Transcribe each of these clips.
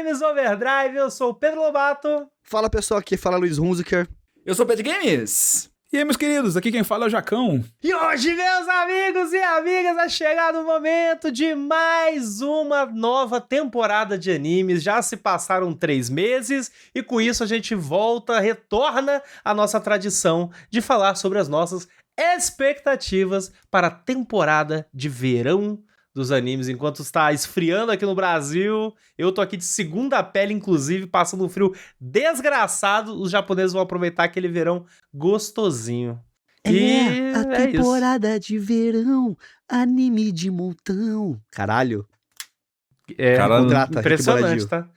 Animes Overdrive, eu sou o Pedro Lobato. Fala pessoal, aqui fala Luiz Hunziker. Eu sou o Pet Games. E aí, meus queridos, aqui quem fala é o Jacão. E hoje, meus amigos e amigas, vai chegar o momento de mais uma nova temporada de animes. Já se passaram 3 meses e com isso a gente retorna à nossa tradição de falar sobre as nossas expectativas para a temporada de verão dos animes. Enquanto está esfriando aqui no Brasil, eu tô aqui de segunda pele, inclusive, passando um frio desgraçado. Os japoneses vão aproveitar aquele verão gostosinho. A temporada de verão, anime de montão. Caralho. Contrata, impressionante, tá?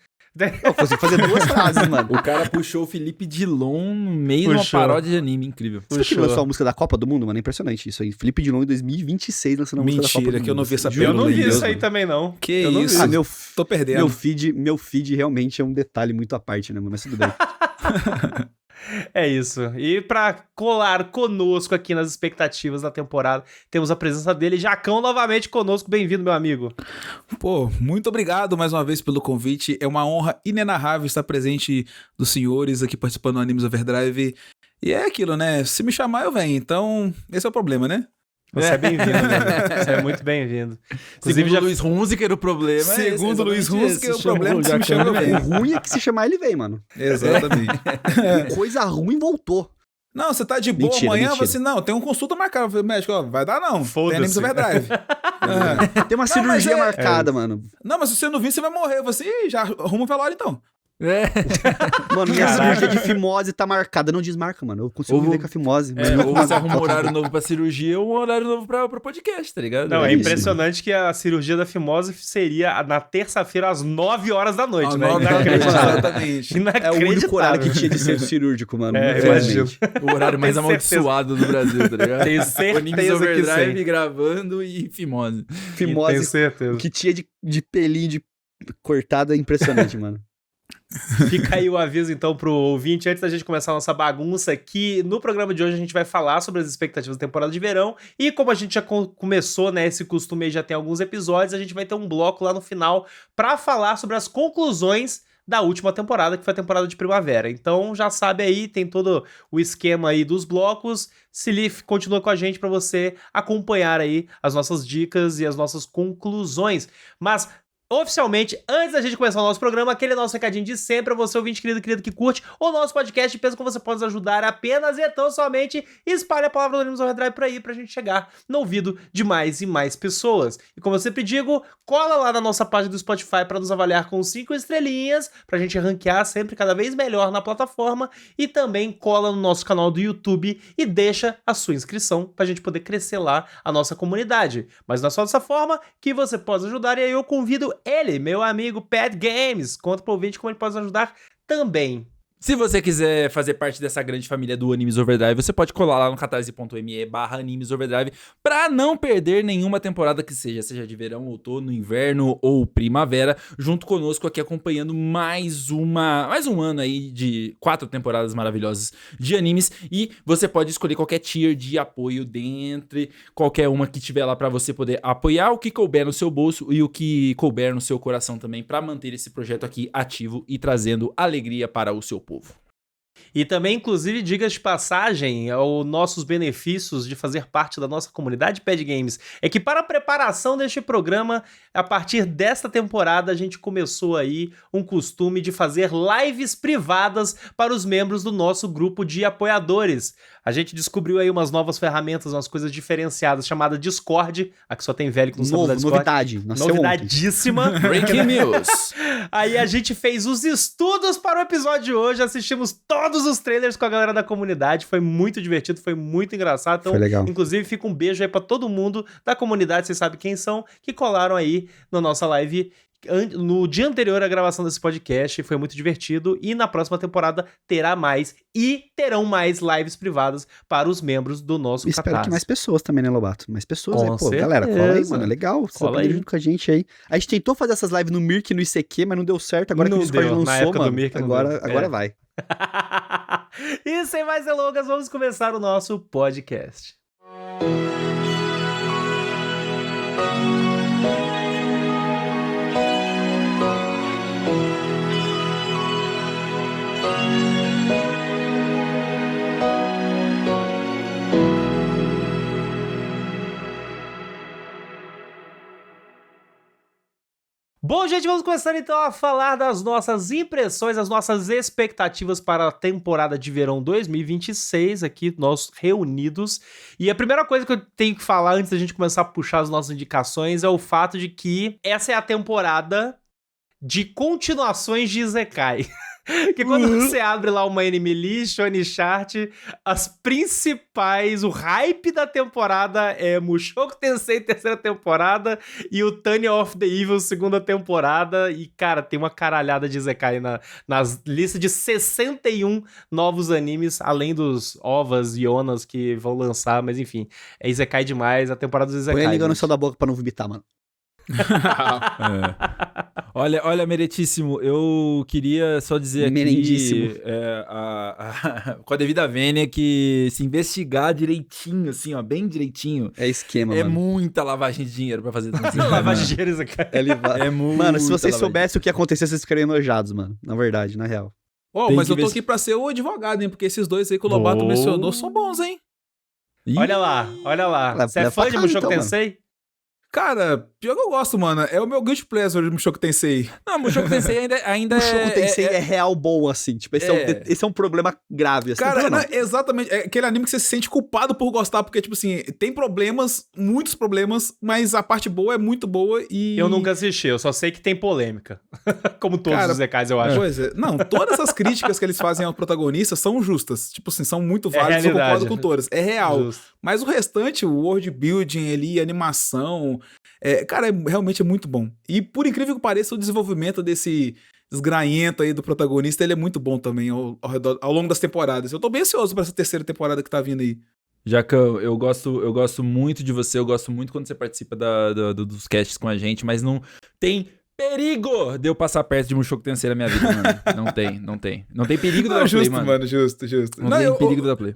Eu consigo fazer 2 frases, mano. O cara puxou o Felipe Dilon no meio de uma paródia de anime, incrível. Você que lançou a música da Copa do Mundo, mano? É impressionante isso aí. Felipe Dilon em 2026 lançando a música da Copa do Mundo. Mentira, que eu não vi essa piada. Eu não vi isso aí também, não. Que eu isso? Tô perdendo. Meu feed realmente é um detalhe muito à parte, né, mano? Mas tudo bem. É isso. E pra colar conosco aqui nas expectativas da temporada, temos a presença dele, Jacão, novamente conosco. Bem-vindo, meu amigo. Pô, muito obrigado mais uma vez pelo convite. É uma honra inenarrável estar presente dos senhores aqui participando do Animes Overdrive. E é aquilo, né? Se me chamar, eu venho. Então, esse é o problema, né? Você é bem-vindo, né? Você é muito bem-vindo. Inclusive, segundo Luiz Hunziker, o problema Segundo Luiz Hunziker, o problema é que se me chama, eu venho. O ruim é que se chamar, ele vem, mano. Exatamente. Coisa ruim voltou. Não, você tá de boa amanhã, você não, tem uma consulta marcada. Eu falei, médico, ó, vai dar não. Foda-se. Tem Animes Overdrive. Tem uma cirurgia marcada, mano. Não, mas se você não vir, você vai morrer. Você já arruma o velório, então. Mano, minha cirurgia de fimose tá marcada. Não desmarca, mano. Eu consigo viver com a fimose. Ou você arruma um horário novo pra cirurgia ou um horário novo pra podcast, tá ligado? Não, é impressionante que a cirurgia da fimose seria na terça-feira às 9 horas da noite, né? Exatamente. É o único horário que tinha de ser cirúrgico, mano. Imagino. O horário mais amaldiçoado do Brasil, tá ligado? Tenho certeza Animes Overdrive que sim. gravando e fimose. Fimose, tenho certeza. O que tinha de pelinho de cortado é impressionante, mano. Fica aí o aviso, então, pro ouvinte, antes da gente começar a nossa bagunça, que no programa de hoje a gente vai falar sobre as expectativas da temporada de verão, e como a gente já começou, né, esse costume aí já tem alguns episódios, a gente vai ter um bloco lá no final pra falar sobre as conclusões da última temporada, que foi a temporada de primavera. Então, já sabe aí, tem todo o esquema aí dos blocos. Continua com a gente pra você acompanhar aí as nossas dicas e as nossas conclusões. Mas oficialmente, antes da gente começar o nosso programa, aquele nosso recadinho de sempre, a você ouvinte querido que curte o nosso podcast, pensa que você pode nos ajudar apenas e tão somente espalhe a palavra do Animes Overdrive por aí, pra gente chegar no ouvido de mais e mais pessoas. E como eu sempre digo, cola lá na nossa página do Spotify pra nos avaliar com 5 estrelinhas, pra gente ranquear sempre cada vez melhor na plataforma, e também cola no nosso canal do YouTube e deixa a sua inscrição pra gente poder crescer lá a nossa comunidade. Mas não é só dessa forma que você pode ajudar, e aí eu convido ele, meu amigo Pet Games. Conta pro ouvinte como ele pode nos ajudar também. Se você quiser fazer parte dessa grande família do Animes Overdrive, você pode colar lá no catarse.me/Animes Overdrive pra não perder nenhuma temporada que seja de verão, outono, inverno ou primavera, junto conosco aqui acompanhando mais um ano aí de 4 temporadas maravilhosas de animes, e você pode escolher qualquer tier de apoio dentre qualquer uma que tiver lá pra você poder apoiar o que couber no seu bolso e o que couber no seu coração também, pra manter esse projeto aqui ativo e trazendo alegria para o seu povo. E também, inclusive, diga-se de passagem, os nossos benefícios de fazer parte da nossa comunidade Pad Games é que para a preparação deste programa, a partir desta temporada, a gente começou aí um costume de fazer lives privadas para os membros do nosso grupo de apoiadores. A gente descobriu aí umas novas ferramentas, umas coisas diferenciadas, chamada Discord. Aqui só tem velho que não sabe da Discord. Novidade. Novidadíssima. Breaking news. Aí a gente fez os estudos para o episódio de hoje, assistimos todos os trailers com a galera da comunidade, foi muito divertido, foi muito engraçado. Então, foi legal. Inclusive, fica um beijo aí pra todo mundo da comunidade, vocês sabem quem são, que colaram aí na nossa live no dia anterior à gravação desse podcast. Foi muito divertido, e na próxima temporada terá mais, e terão mais lives privadas para os membros do nosso Catarse. Espero que mais pessoas também, né, Lobato? Mais pessoas, Com né? Pô, certeza. Galera, cola aí, mano, é legal. Você Cola tá aí. junto com a gente aí. A gente tentou fazer essas lives no Mirk e no ICQ, mas não deu certo. Agora Não que o Discord deu. Na lançou, época do mano, Mirk não agora deu. vai. E sem mais delongas, vamos começar o nosso podcast. Bom, gente, vamos começar então a falar das nossas impressões, as nossas expectativas para a temporada de verão 2026, aqui nós reunidos. E a primeira coisa que eu tenho que falar antes da gente começar a puxar as nossas indicações é o fato de que essa é a temporada de continuações de Isekai. Que quando você abre lá uma Anime List, Shonen Chart, as principais, o hype da temporada é Mushoku Tensei terceira temporada e o Tanya of the Evil segunda temporada. E, cara, tem uma caralhada de Isekai nas listas de 61 novos animes, além dos OVAs e ONAs que vão lançar, mas enfim, é Isekai demais, a temporada dos Isekai. Põe a língua no céu da boca pra não vomitar, mano. Olha, Meretíssimo, eu queria só dizer aqui, com a devida vênia, que se investigar direitinho, assim, ó, bem direitinho, é esquema, é mano. muita lavagem de dinheiro pra fazer tudo. Lavagem de dinheiro, Isekai. É muito. Mano, se vocês soubessem o que ia acontecer, vocês ficariam enojados, mano. Na verdade, na real. Mas eu tô aqui pra ser o advogado, hein? Porque esses dois aí que o Lobato mencionou são bons, hein? Olha lá. Você é fã de Mushoku Tensei? Cara, pior que eu gosto, mano. É o meu guilty pleasure de Mushoku Tensei. Não, Mushoku Tensei ainda Mushoku Tensei é real bom, assim. Tipo, esse é um problema grave, assim. Cara, não, exatamente. É aquele anime que você se sente culpado por gostar, porque, tipo assim, tem problemas, muitos problemas, mas a parte boa é muito boa e... Eu nunca assisti, eu só sei que tem polêmica. Como todos os Zekais, eu acho. Pois é. Não, todas as críticas que eles fazem ao protagonista são justas. Tipo assim, são muito válidas, eu concordo com todas. É real. Justo. Mas o restante, o world building ali, a animação... cara, realmente é muito bom. E por incrível que pareça, o desenvolvimento desse desgraento aí do protagonista, ele é muito bom também ao longo das temporadas. Eu tô bem ansioso pra essa terceira temporada que tá vindo aí. Jacão, eu gosto muito de você, eu gosto muito quando você participa dos casts com a gente, mas não tem perigo de eu passar perto de Mushoku Tensei na minha vida, mano. Não tem. Não tem perigo do Justo, mano. Mano, justo. Não tem perigo do play.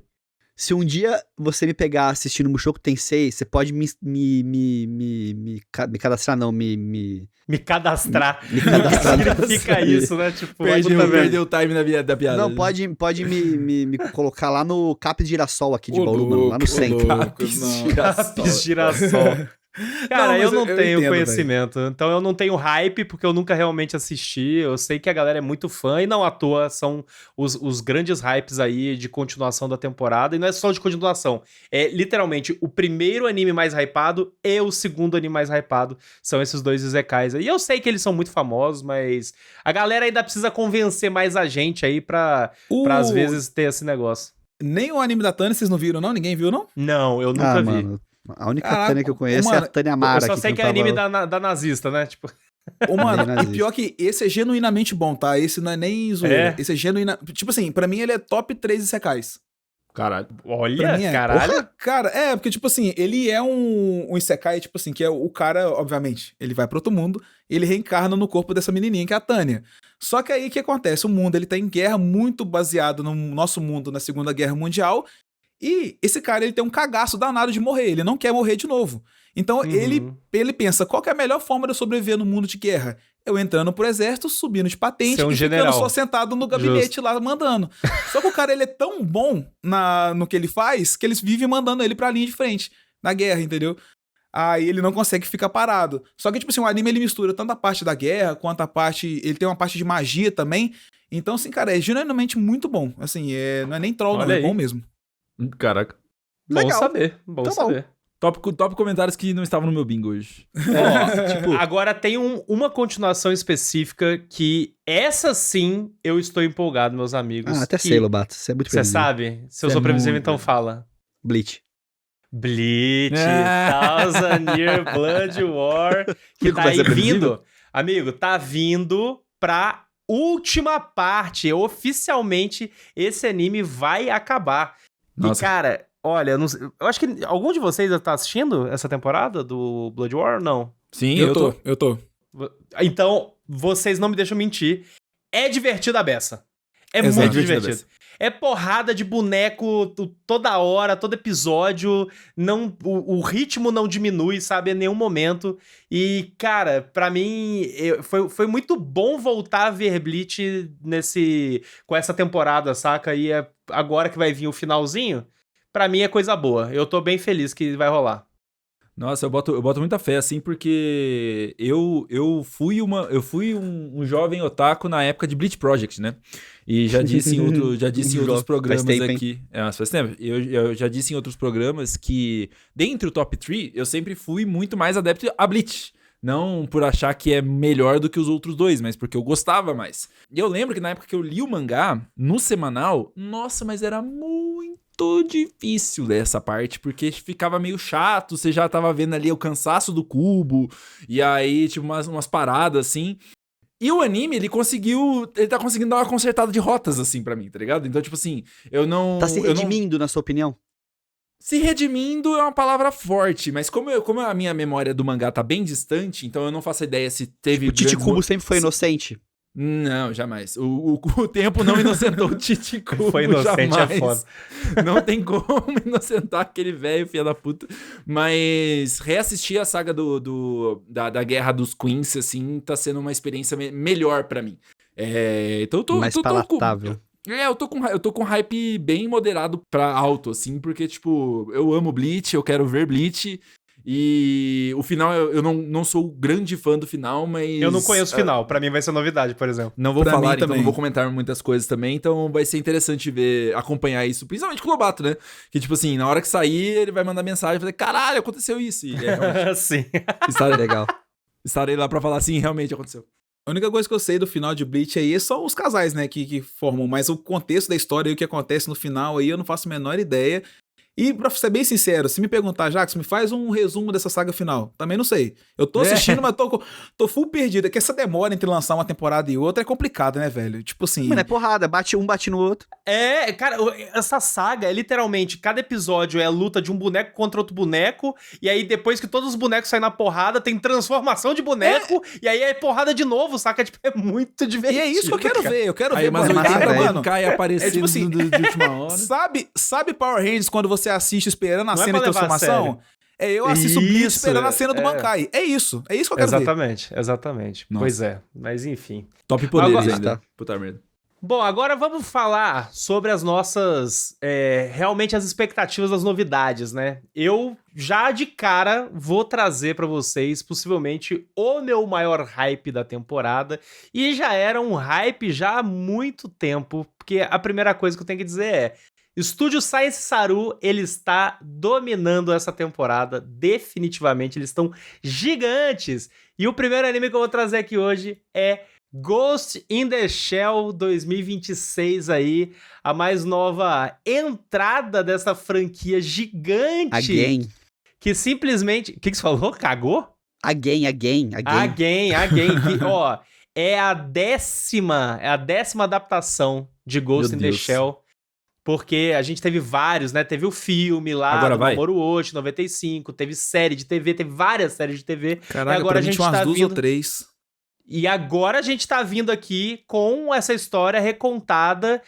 Se um dia você me pegar assistindo Mushoku Tensei, você pode me cadastrar, não, me cadastrar. Me cadastrar. Significa isso, né? Tipo, perdeu o time da piada. Não, pode me colocar lá no Cap de Girassol aqui de Bauru, mano, lá no centro. Capes de Girassol. Cara, eu não tenho conhecimento, então eu não tenho hype, porque eu nunca realmente assisti, eu sei que a galera é muito fã, e não à toa são os grandes hypes aí de continuação da temporada, e não é só de continuação, é literalmente o primeiro anime mais hypado e o segundo anime mais hypado, são esses dois Izekais aí, e eu sei que eles são muito famosos, mas a galera ainda precisa convencer mais a gente aí pra às vezes ter esse negócio. Nem o anime da Tânia vocês não viram, não? Ninguém viu, não? Não, eu nunca vi. Mano. A única Tânia que eu conheço é a Tânia Mara. Eu só sei que é anime da nazista, né? Tipo... Mano, e pior que esse é genuinamente bom, tá? Esse não é nem zoeira. Esse é genuinamente... Tipo assim, pra mim ele é top 3 Isekais. Caralho. Olha, caralho. Porra, cara, porque tipo assim, ele é um Isekai, tipo assim, que é o cara, obviamente, ele vai pro outro mundo, ele reencarna no corpo dessa menininha, que é a Tânia. Só que aí o que acontece? O mundo, ele tá em guerra, muito baseado no nosso mundo na Segunda Guerra Mundial. E esse cara, ele tem um cagaço danado de morrer, ele não quer morrer de novo. Então ele pensa, qual que é a melhor forma de eu sobreviver no mundo de guerra? Eu entrando pro exército, subindo de patente e ficando só sentado no gabinete lá mandando. Só que o cara, ele é tão bom no que ele faz, que eles vivem mandando ele pra linha de frente, na guerra, entendeu? Aí ele não consegue ficar parado. Só que, tipo assim, o anime, ele mistura tanto a parte da guerra, quanto a parte... Ele tem uma parte de magia também. Então, assim, cara, é genuinamente muito bom. Assim, não é nem troll, não, é bom mesmo. Caraca. Bom saber, bom saber. Top comentários que não estavam no meu bingo hoje. Tipo, agora tem uma continuação específica que essa sim eu estou empolgado, meus amigos. Até sei, Lobato. Você é muito previsível. Você sabe? Se eu sou previsível, então fala. Bleach, Thousand Year Blood War, que tá aí vindo. Amigo, tá vindo pra última parte. Oficialmente, esse anime vai acabar. Nossa. E, cara, olha, eu acho que algum de vocês tá assistindo essa temporada do Blood War ou não? Sim, eu tô. Então, vocês não me deixam mentir. É divertido a beça. É Exato, muito divertido. É porrada de boneco toda hora, todo episódio. O ritmo não diminui, sabe? Em nenhum momento. E, cara, pra mim, foi muito bom voltar a ver Bleach com essa temporada, saca? E agora que vai vir o finalzinho, pra mim é coisa boa. Eu tô bem feliz que vai rolar. Nossa, eu boto muita fé, assim, porque eu fui um jovem otaku na época de Bleach Project, né? E já disse em outros programas tempo, hein? aqui. Mas faz tempo. Eu já disse em outros programas que, dentre o top 3, eu sempre fui muito mais adepto a Bleach. Não por achar que é melhor do que os outros dois, mas porque eu gostava mais. E eu lembro que na época que eu li o mangá, no semanal, nossa, mas era muito difícil dessa parte, porque ficava meio chato, você já tava vendo ali o cansaço do cubo, e aí, tipo, umas paradas, assim. E o anime, ele tá conseguindo dar uma consertada de rotas, assim, pra mim, tá ligado? Então, tipo assim, eu não... Tá se redimindo, na sua opinião? Se redimindo é uma palavra forte, mas como a minha memória do mangá tá bem distante, então eu não faço ideia se teve... O Titicubo sempre foi inocente? Não, jamais. O tempo não inocentou o Titicubo, Foi inocente, jamais. é foda. Não tem como inocentar aquele velho filho da puta. Mas reassistir a saga da Guerra dos Queens, assim, tá sendo uma experiência melhor pra mim. Então Mais palatável. Eu tô com hype bem moderado pra alto, assim, porque, tipo, eu amo Bleach, eu quero ver Bleach, e o final, eu não sou grande fã do final, mas... Eu não conheço o final, pra mim vai ser novidade, por exemplo. Não vou Pra falar, mim então também. não vou comentar muitas coisas também, então vai ser interessante acompanhar isso, principalmente com o Lobato, né? Que, tipo assim, na hora que sair, ele vai mandar mensagem e falar, caralho, aconteceu isso. E realmente, Sim. Legal. estarei lá pra falar, sim, realmente aconteceu. A única coisa que eu sei do final de Bleach aí são os casais, né, que formam, mas o contexto da história e o que acontece no final aí eu não faço a menor ideia. E pra ser bem sincero, se me perguntar, Jackson, me faz um resumo dessa saga final. Também não sei. Eu tô assistindo, mas tô full perdido. É que essa demora entre lançar uma temporada e outra é complicado, né, velho? Tipo assim... Mano, é porrada, bate no outro. Cara, essa saga é literalmente, cada episódio é a luta de um boneco contra outro boneco, e aí depois que todos os bonecos saem na porrada, tem transformação de boneco, e aí é porrada de novo, saca? Tipo, é muito divertido. E é isso que eu quero ver. Eu quero Aí, ver, mas mano. o massa, cara, velho. mano, cai aparecendo tipo assim, de última hora. Sabe Power Rangers quando você assiste esperando a Não é cena pra de levar a transformação? Eu assisto Bleach Isso, esperando a cena do Bankai. É isso que eu quero ver. Exatamente. Nossa. Pois é, mas enfim. Top poderes Agora- ainda. Tá. Puta merda. Bom, agora vamos falar sobre as nossas, realmente as expectativas das novidades, né? Eu já de cara vou trazer pra vocês possivelmente o meu maior hype da temporada, e já era um hype já há muito tempo, porque a primeira coisa que eu tenho que dizer é: Estúdio Science Saru, ele está dominando essa temporada, definitivamente, eles estão gigantes. E o primeiro anime que eu vou trazer aqui hoje é Ghost in the Shell 2026 aí, a mais nova entrada dessa franquia gigante. Again. Que simplesmente... O que você falou? Cagou? Again. Que, ó, é a décima adaptação de Ghost Meu in the Deus. Shell. Porque a gente teve vários, né? Teve o filme lá, Agora do vai? Mamoru Oshii, 95, teve série de TV, teve várias séries de TV. Caraca, e agora pra a mim gente tinha umas tá duas vindo... ou três. E agora a gente tá vindo aqui com essa história recontada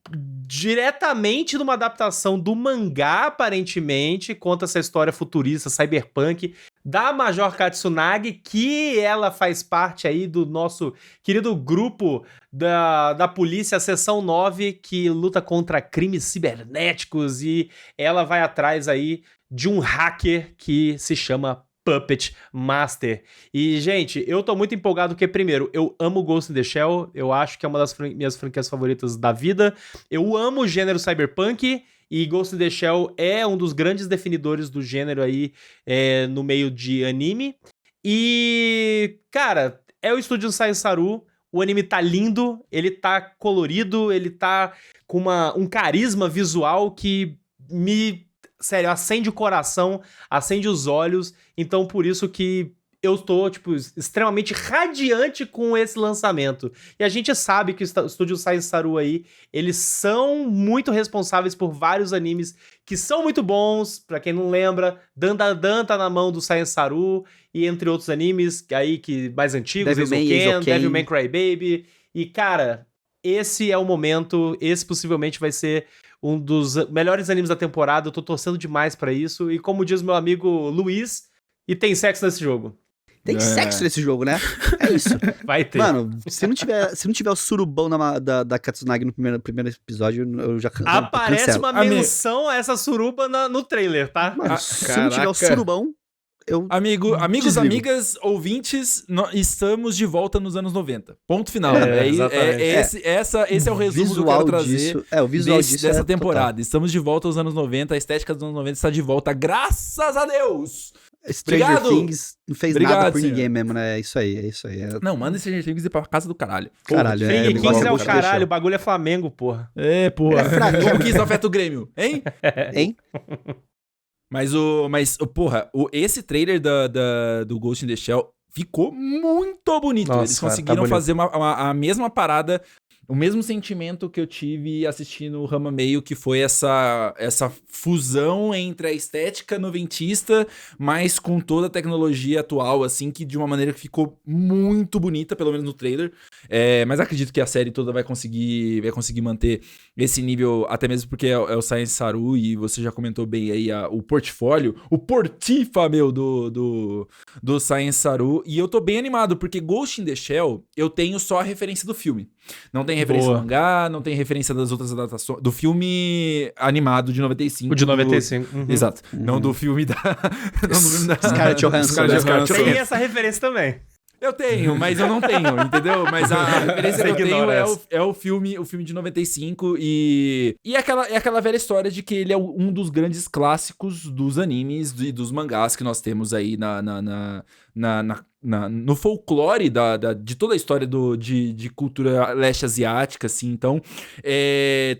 diretamente numa adaptação do mangá, aparentemente, conta essa história futurista, cyberpunk, da Major Katsunagi, que ela faz parte aí do nosso querido grupo da polícia, Seção 9, que luta contra crimes cibernéticos, e ela vai atrás aí de um hacker que se chama Puppet Master. E, gente, eu tô muito empolgado porque, primeiro, eu amo Ghost in the Shell, eu acho que é uma das minhas franquias favoritas da vida, eu amo o gênero cyberpunk, e Ghost in the Shell é um dos grandes definidores do gênero aí no meio de anime. E, cara, é o estúdio Science Saru, o anime tá lindo, ele tá colorido, ele tá com um carisma visual que me... Sério, acende o coração, acende os olhos, então por isso que eu tô, tipo, extremamente radiante com esse lançamento. E a gente sabe que o estúdio Science Saru aí, eles são muito responsáveis por vários animes que são muito bons, pra quem não lembra, Dandadan tá na mão do Science Saru, e entre outros animes aí que mais antigos, Eizouken, Devilman Crybaby, e cara, esse é o momento, esse possivelmente vai ser um dos melhores animes da temporada, eu tô torcendo demais pra isso, e como diz meu amigo Luiz, e tem sexo nesse jogo. Tem sexo nesse jogo, né? É isso. Vai ter. Mano, se não tiver o surubão da Katsunagi no primeiro episódio, eu já Aparece cancelo. uma menção a essa suruba no trailer, tá? Mano, se não tiver o surubão, Amigos, desligo. amigas, ouvintes, estamos de volta nos anos 90. Ponto final. Exatamente. Esse é o resumo que eu quero trazer o visual disso dessa é temporada. total. Estamos de volta aos anos 90, a estética dos anos 90 está de volta, graças a Deus! Stranger Obrigado. Things não fez Obrigado, nada por senhor. ninguém mesmo, né? É isso aí. Não, manda Stranger Things ir pra casa do caralho. Caralho, Stranger igual Things é o Ghost in the caralho, Shell. o bagulho é Flamengo, porra. Porra. É fraco. Como que isso afeta o Grêmio, hein? Hein? Porra, esse trailer do Ghost in the Shell ficou muito bonito. Nossa, Eles tá conseguiram bonito. fazer a mesma parada, o mesmo sentimento que eu tive assistindo o Rama Meio, que foi essa fusão entre a estética noventista, mas com toda a tecnologia atual, assim, que de uma maneira que ficou muito bonita, pelo menos no trailer. Mas acredito que a série toda vai conseguir manter esse nível, até mesmo porque é o Science Saru, e você já comentou bem aí o portfólio, o portifa, meu, do Science Saru, e eu tô bem animado, porque Ghost in the Shell, eu tenho só a referência do filme. Não tem referência Boa. do mangá, não tem referência das outras adaptações, do filme animado de 95. O de 95. Uhum. Exato. Não do filme da... não do filme da Scarlett Johansson. Scarlett Johansson. Tem essa referência também. Eu tenho, mas eu não tenho, entendeu? Mas a referência que eu tenho ignora é o filme de 95 e é aquela velha história de que ele é um dos grandes clássicos dos animes e dos mangás que nós temos aí no folclore de toda a história de cultura leste asiática, assim. Então,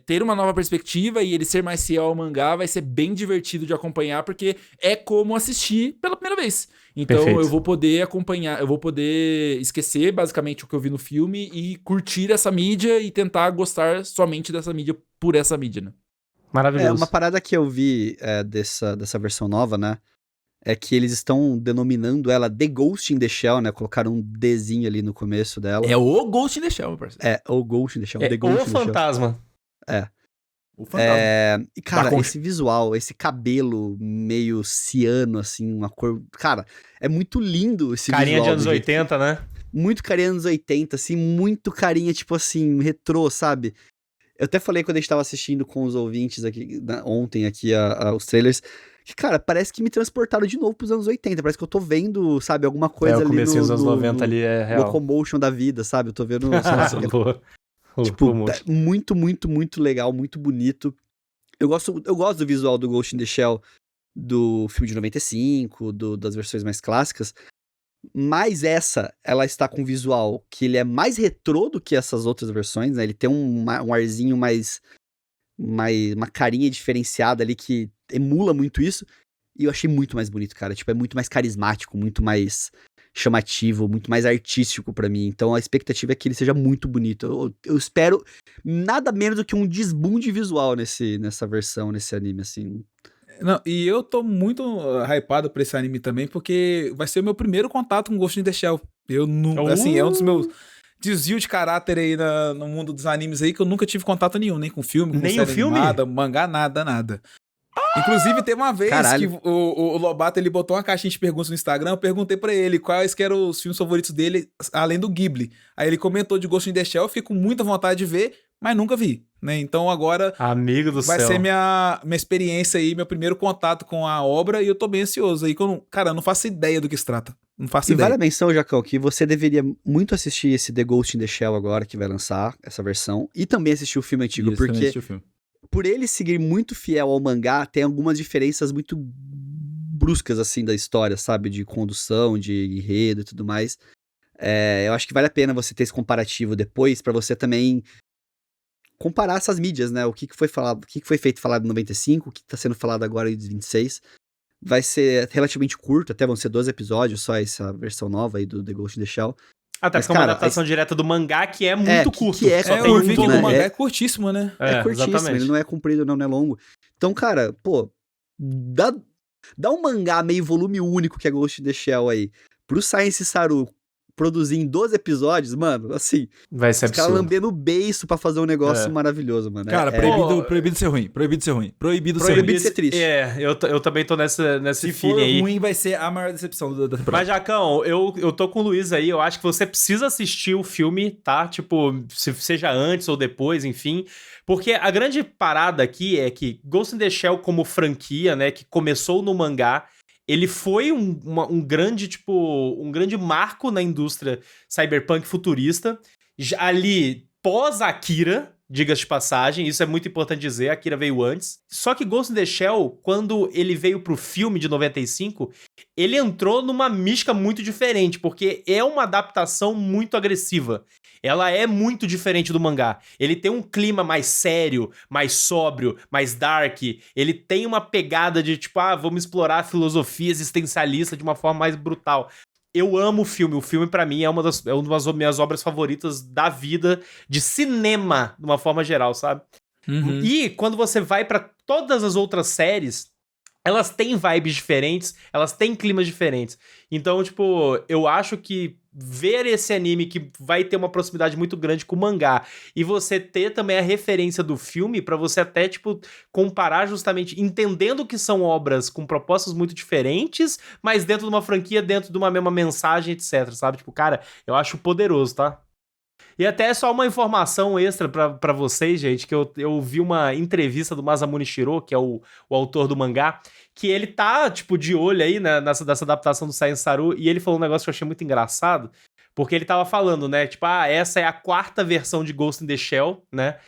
ter uma nova perspectiva e ele ser mais fiel ao mangá vai ser bem divertido de acompanhar, porque é como assistir pela primeira vez. Então, Perfeito. eu vou poder acompanhar, eu vou poder esquecer basicamente o que eu vi no filme e curtir essa mídia e tentar gostar somente dessa mídia por essa mídia, né? Maravilhoso. Uma parada que eu vi dessa versão nova, né? É que eles estão denominando ela The Ghost in the Shell, né? Colocaram um Dzinho ali no começo dela. É o Ghost in the Shell, meu parceiro. É, o Ghost in the Shell. É The Ghost o in the Shell. fantasma. O fantasma. E, cara, Da esse visual, esse cabelo meio ciano, assim, uma cor... Cara, é muito lindo esse Carinha visual. de anos do jeito 80, né? muito carinha anos 80, assim, muito carinha, tipo assim, retrô, sabe? Eu até falei quando a gente tava assistindo com os ouvintes aqui, ontem aqui, os trailers, que, cara, parece que me transportaram de novo pros anos 80, parece que eu tô vendo, sabe, alguma coisa o ali comecinho dos anos 90 ali é real. Locomotion da vida, sabe? Eu tô vendo, sei lá, Boa. tipo, Locomotion. muito, muito, muito legal, muito bonito. Eu gosto do visual do Ghost in the Shell do filme de 95, das versões mais clássicas, mas ela está com um visual que ele é mais retrô do que essas outras versões, né? Ele tem um arzinho mais uma carinha diferenciada ali que emula muito isso, e eu achei muito mais bonito, cara. Tipo, é muito mais carismático, muito mais chamativo, muito mais artístico pra mim. Então a expectativa é que ele seja muito bonito. Eu espero nada menos do que um desbunde visual nessa versão, nesse anime, assim. Não, e eu tô muito hypado por esse anime também, porque vai ser o meu primeiro contato com Ghost in the Shell. Eu não, assim, é um dos meus desvios de caráter aí no mundo dos animes aí, que eu nunca tive contato nenhum, nem com filme, com Nem série o filme? animada, mangá, nada. Inclusive, teve uma vez Caralho. que o Lobato, ele botou uma caixinha de perguntas no Instagram, eu perguntei pra ele quais que eram os filmes favoritos dele, além do Ghibli. Aí ele comentou de Ghost in the Shell, eu fiquei com muita vontade de ver, mas nunca vi, né? Então agora Amigo do vai céu. ser minha experiência aí, meu primeiro contato com a obra, e eu tô bem ansioso aí, que eu não faço ideia do que se trata. Não faço E ideia. vale a menção, Jacão, que você deveria muito assistir esse The Ghost in the Shell agora, que vai lançar essa versão, e também assistir o filme antigo, Isso, também porque assisti o filme. por ele seguir muito fiel ao mangá, tem algumas diferenças muito bruscas, assim, da história, sabe? De condução, de enredo e tudo mais. Eu acho que vale a pena você ter esse comparativo depois, pra você também comparar essas mídias, né? O que foi falado, o que foi feito falado em 95, o que tá sendo falado agora em 26. Vai ser relativamente curto, até vão ser 12 episódios, só essa versão nova aí do The Ghost in the Shell. Até Mas, porque é uma cara, adaptação direta do mangá que é muito curto. que é Só curto, tem eu um vi que volume. o mangá né? é curtíssimo, né? É curtíssimo, exatamente. ele não é comprido não é longo. Então, cara, pô, dá um mangá meio volume único que é Ghost in the Shell aí, pro Science Saru produzir em 12 episódios, mano, assim, Vai ser os caras absurdo. lambendo o beiço pra fazer um negócio É. maravilhoso, mano. Cara, proibido ser ruim. Proibido ser ruim. Proibido ser Proibido ruim. ser triste. Eu também tô nessa Se for feeling aí. ruim, vai ser a maior decepção da temporada. Mas, Jacão, eu tô com o Luiz aí, eu acho que você precisa assistir o filme, tá? Tipo, seja antes ou depois, enfim. Porque a grande parada aqui é que Ghost in the Shell como franquia, né, que começou no mangá, ele foi um grande, tipo, um grande marco na indústria cyberpunk futurista. Ali, pós-Akira, diga-se de passagem, isso é muito importante dizer, Akira veio antes. Só que Ghost in the Shell, quando ele veio pro filme de 95, ele entrou numa mística muito diferente, porque é uma adaptação muito agressiva. Ela é muito diferente do mangá. Ele tem um clima mais sério, mais sóbrio, mais dark. Ele tem uma pegada de, tipo, vamos explorar a filosofia existencialista de uma forma mais brutal. Eu amo o filme. O filme, pra mim, é uma das minhas obras favoritas da vida, de cinema, de uma forma geral, sabe? Uhum. E quando você vai pra todas as outras séries, elas têm vibes diferentes, elas têm climas diferentes. Então, tipo, eu acho que ver esse anime que vai ter uma proximidade muito grande com o mangá e você ter também a referência do filme pra você até, tipo, comparar justamente, entendendo que são obras com propostas muito diferentes, mas dentro de uma franquia, dentro de uma mesma mensagem, etc, sabe? Tipo, cara, eu acho poderoso, tá? E até só uma informação extra pra vocês, gente, que eu vi uma entrevista do Masamune Shirow, que é o autor do mangá, que ele tá, tipo, de olho aí, né, dessa adaptação do Science Saru, e ele falou um negócio que eu achei muito engraçado, porque ele tava falando, né, tipo, essa é a 4ª versão de Ghost in the Shell, né,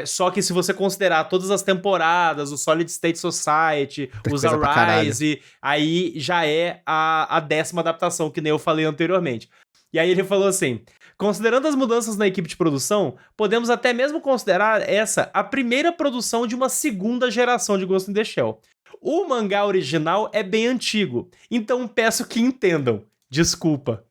só que se você considerar todas as temporadas, o Solid State Society, os Arise, aí já é a 10ª adaptação, que nem eu falei anteriormente. E aí ele falou assim: considerando as mudanças na equipe de produção, podemos até mesmo considerar essa a primeira produção de uma 2ª geração de Ghost in the Shell. O mangá original é bem antigo, então peço que entendam. Desculpa.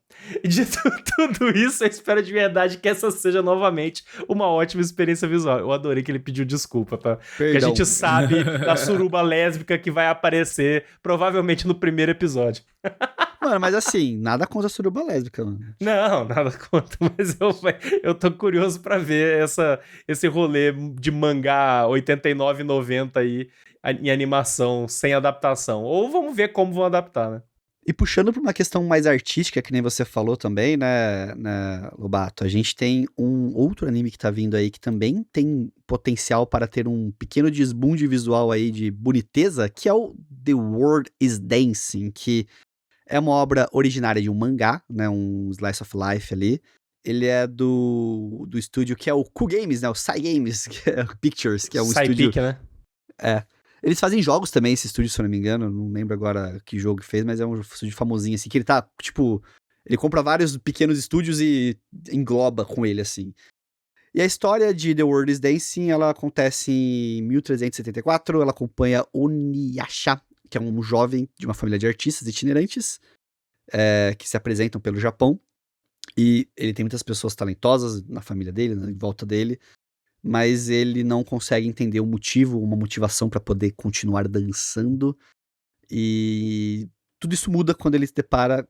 Dito tudo isso, eu espero de verdade que essa seja novamente uma ótima experiência visual. Eu adorei que ele pediu desculpa, tá? Porque a gente sabe da suruba lésbica que vai aparecer provavelmente no primeiro episódio. Mano, mas assim, nada contra a suruba lésbica, mano. Não, nada contra, mas eu tô curioso pra ver esse rolê de mangá 89,90 aí em animação, sem adaptação. Ou vamos ver como vão adaptar, né? E puxando pra uma questão mais artística, que nem você falou também, né, Lobato, a gente tem um outro anime que tá vindo aí que também tem potencial para ter um pequeno desbunde visual aí de boniteza, que é o The World is Dancing, que é uma obra originária de um mangá, né, um slice of life ali. Ele é do estúdio que é o Cool Games, né, o Sai Games Pictures, que é um estúdio... Psypic, né? É. Eles fazem jogos também, esse estúdio, se eu não me engano. Não lembro agora que jogo que fez, mas é um estúdio famosinho, assim, que ele tá, tipo... Ele compra vários pequenos estúdios e engloba com ele, assim. E a história de The World is Dancing, ela acontece em 1374, ela acompanha Oniyasha, que é um jovem de uma família de artistas itinerantes, que se apresentam pelo Japão. E ele tem muitas pessoas talentosas na família dele, em volta dele, mas ele não consegue entender o motivo, uma motivação para poder continuar dançando. E tudo isso muda quando ele se depara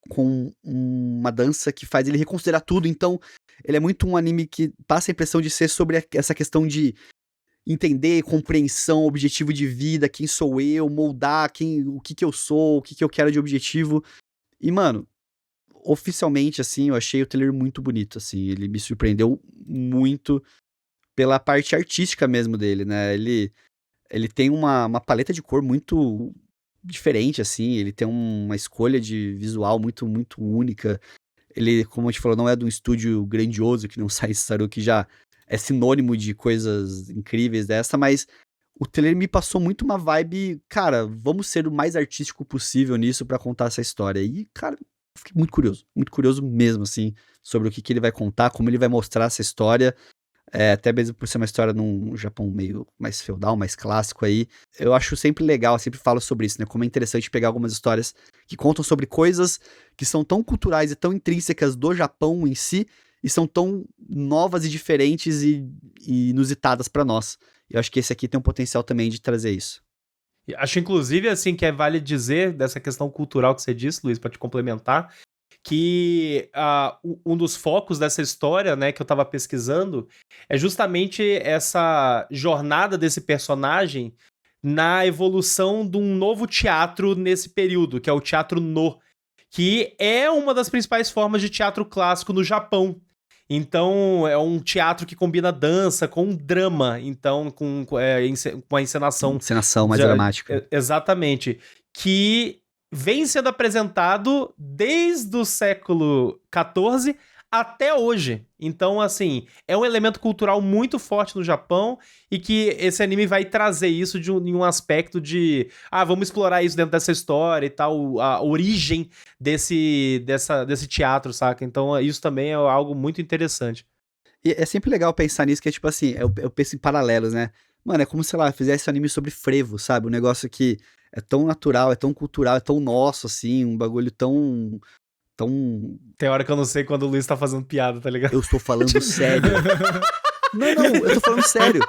com uma dança que faz ele reconsiderar tudo. Então, ele é muito um anime que passa a impressão de ser sobre essa questão de entender, compreensão, objetivo de vida, quem sou eu, moldar o que eu sou, o que eu quero de objetivo. E, mano, oficialmente, assim, eu achei o trailer muito bonito, assim. Ele me surpreendeu muito pela parte artística mesmo dele, né? Ele tem uma paleta de cor muito diferente, assim. Ele tem uma escolha de visual muito, muito única. Ele, como a gente falou, não é de um estúdio grandioso, que não sai Saru, que já é sinônimo de coisas incríveis dessa, mas o trailer me passou muito uma vibe, cara, vamos ser o mais artístico possível nisso pra contar essa história. E, cara, fiquei muito curioso mesmo, assim, sobre o que ele vai contar, como ele vai mostrar essa história. Até mesmo por ser uma história num Japão meio mais feudal, mais clássico aí. Eu acho sempre legal, eu sempre falo sobre isso, né? Como é interessante pegar algumas histórias que contam sobre coisas que são tão culturais e tão intrínsecas do Japão em si, e são tão novas e diferentes e inusitadas pra nós. Eu acho que esse aqui tem um potencial também de trazer isso. Acho, inclusive, assim, que vale dizer dessa questão cultural que você disse, Luiz, pra te complementar, que um dos focos dessa história, né, que eu tava pesquisando, é justamente essa jornada desse personagem na evolução de um novo teatro nesse período, que é o teatro No, que é uma das principais formas de teatro clássico no Japão. Então, é um teatro que combina dança com drama, então com a encenação... Encenação mais dramática. Exatamente. Que vem sendo apresentado desde o século XIV até hoje. Então, assim, é um elemento cultural muito forte no Japão e que esse anime vai trazer isso em um aspecto de vamos explorar isso dentro dessa história e tal, a origem desse teatro, saca? Então, isso também é algo muito interessante. E é sempre legal pensar nisso, que é tipo assim, eu penso em paralelos, né? Mano, é como, sei lá, fizesse um anime sobre frevo, sabe? Um negócio que é tão natural, é tão cultural, é tão nosso, assim, um bagulho tão... Tem hora que eu não sei quando o Luiz tá fazendo piada, tá ligado? Eu estou falando sério. Não, eu tô falando sério.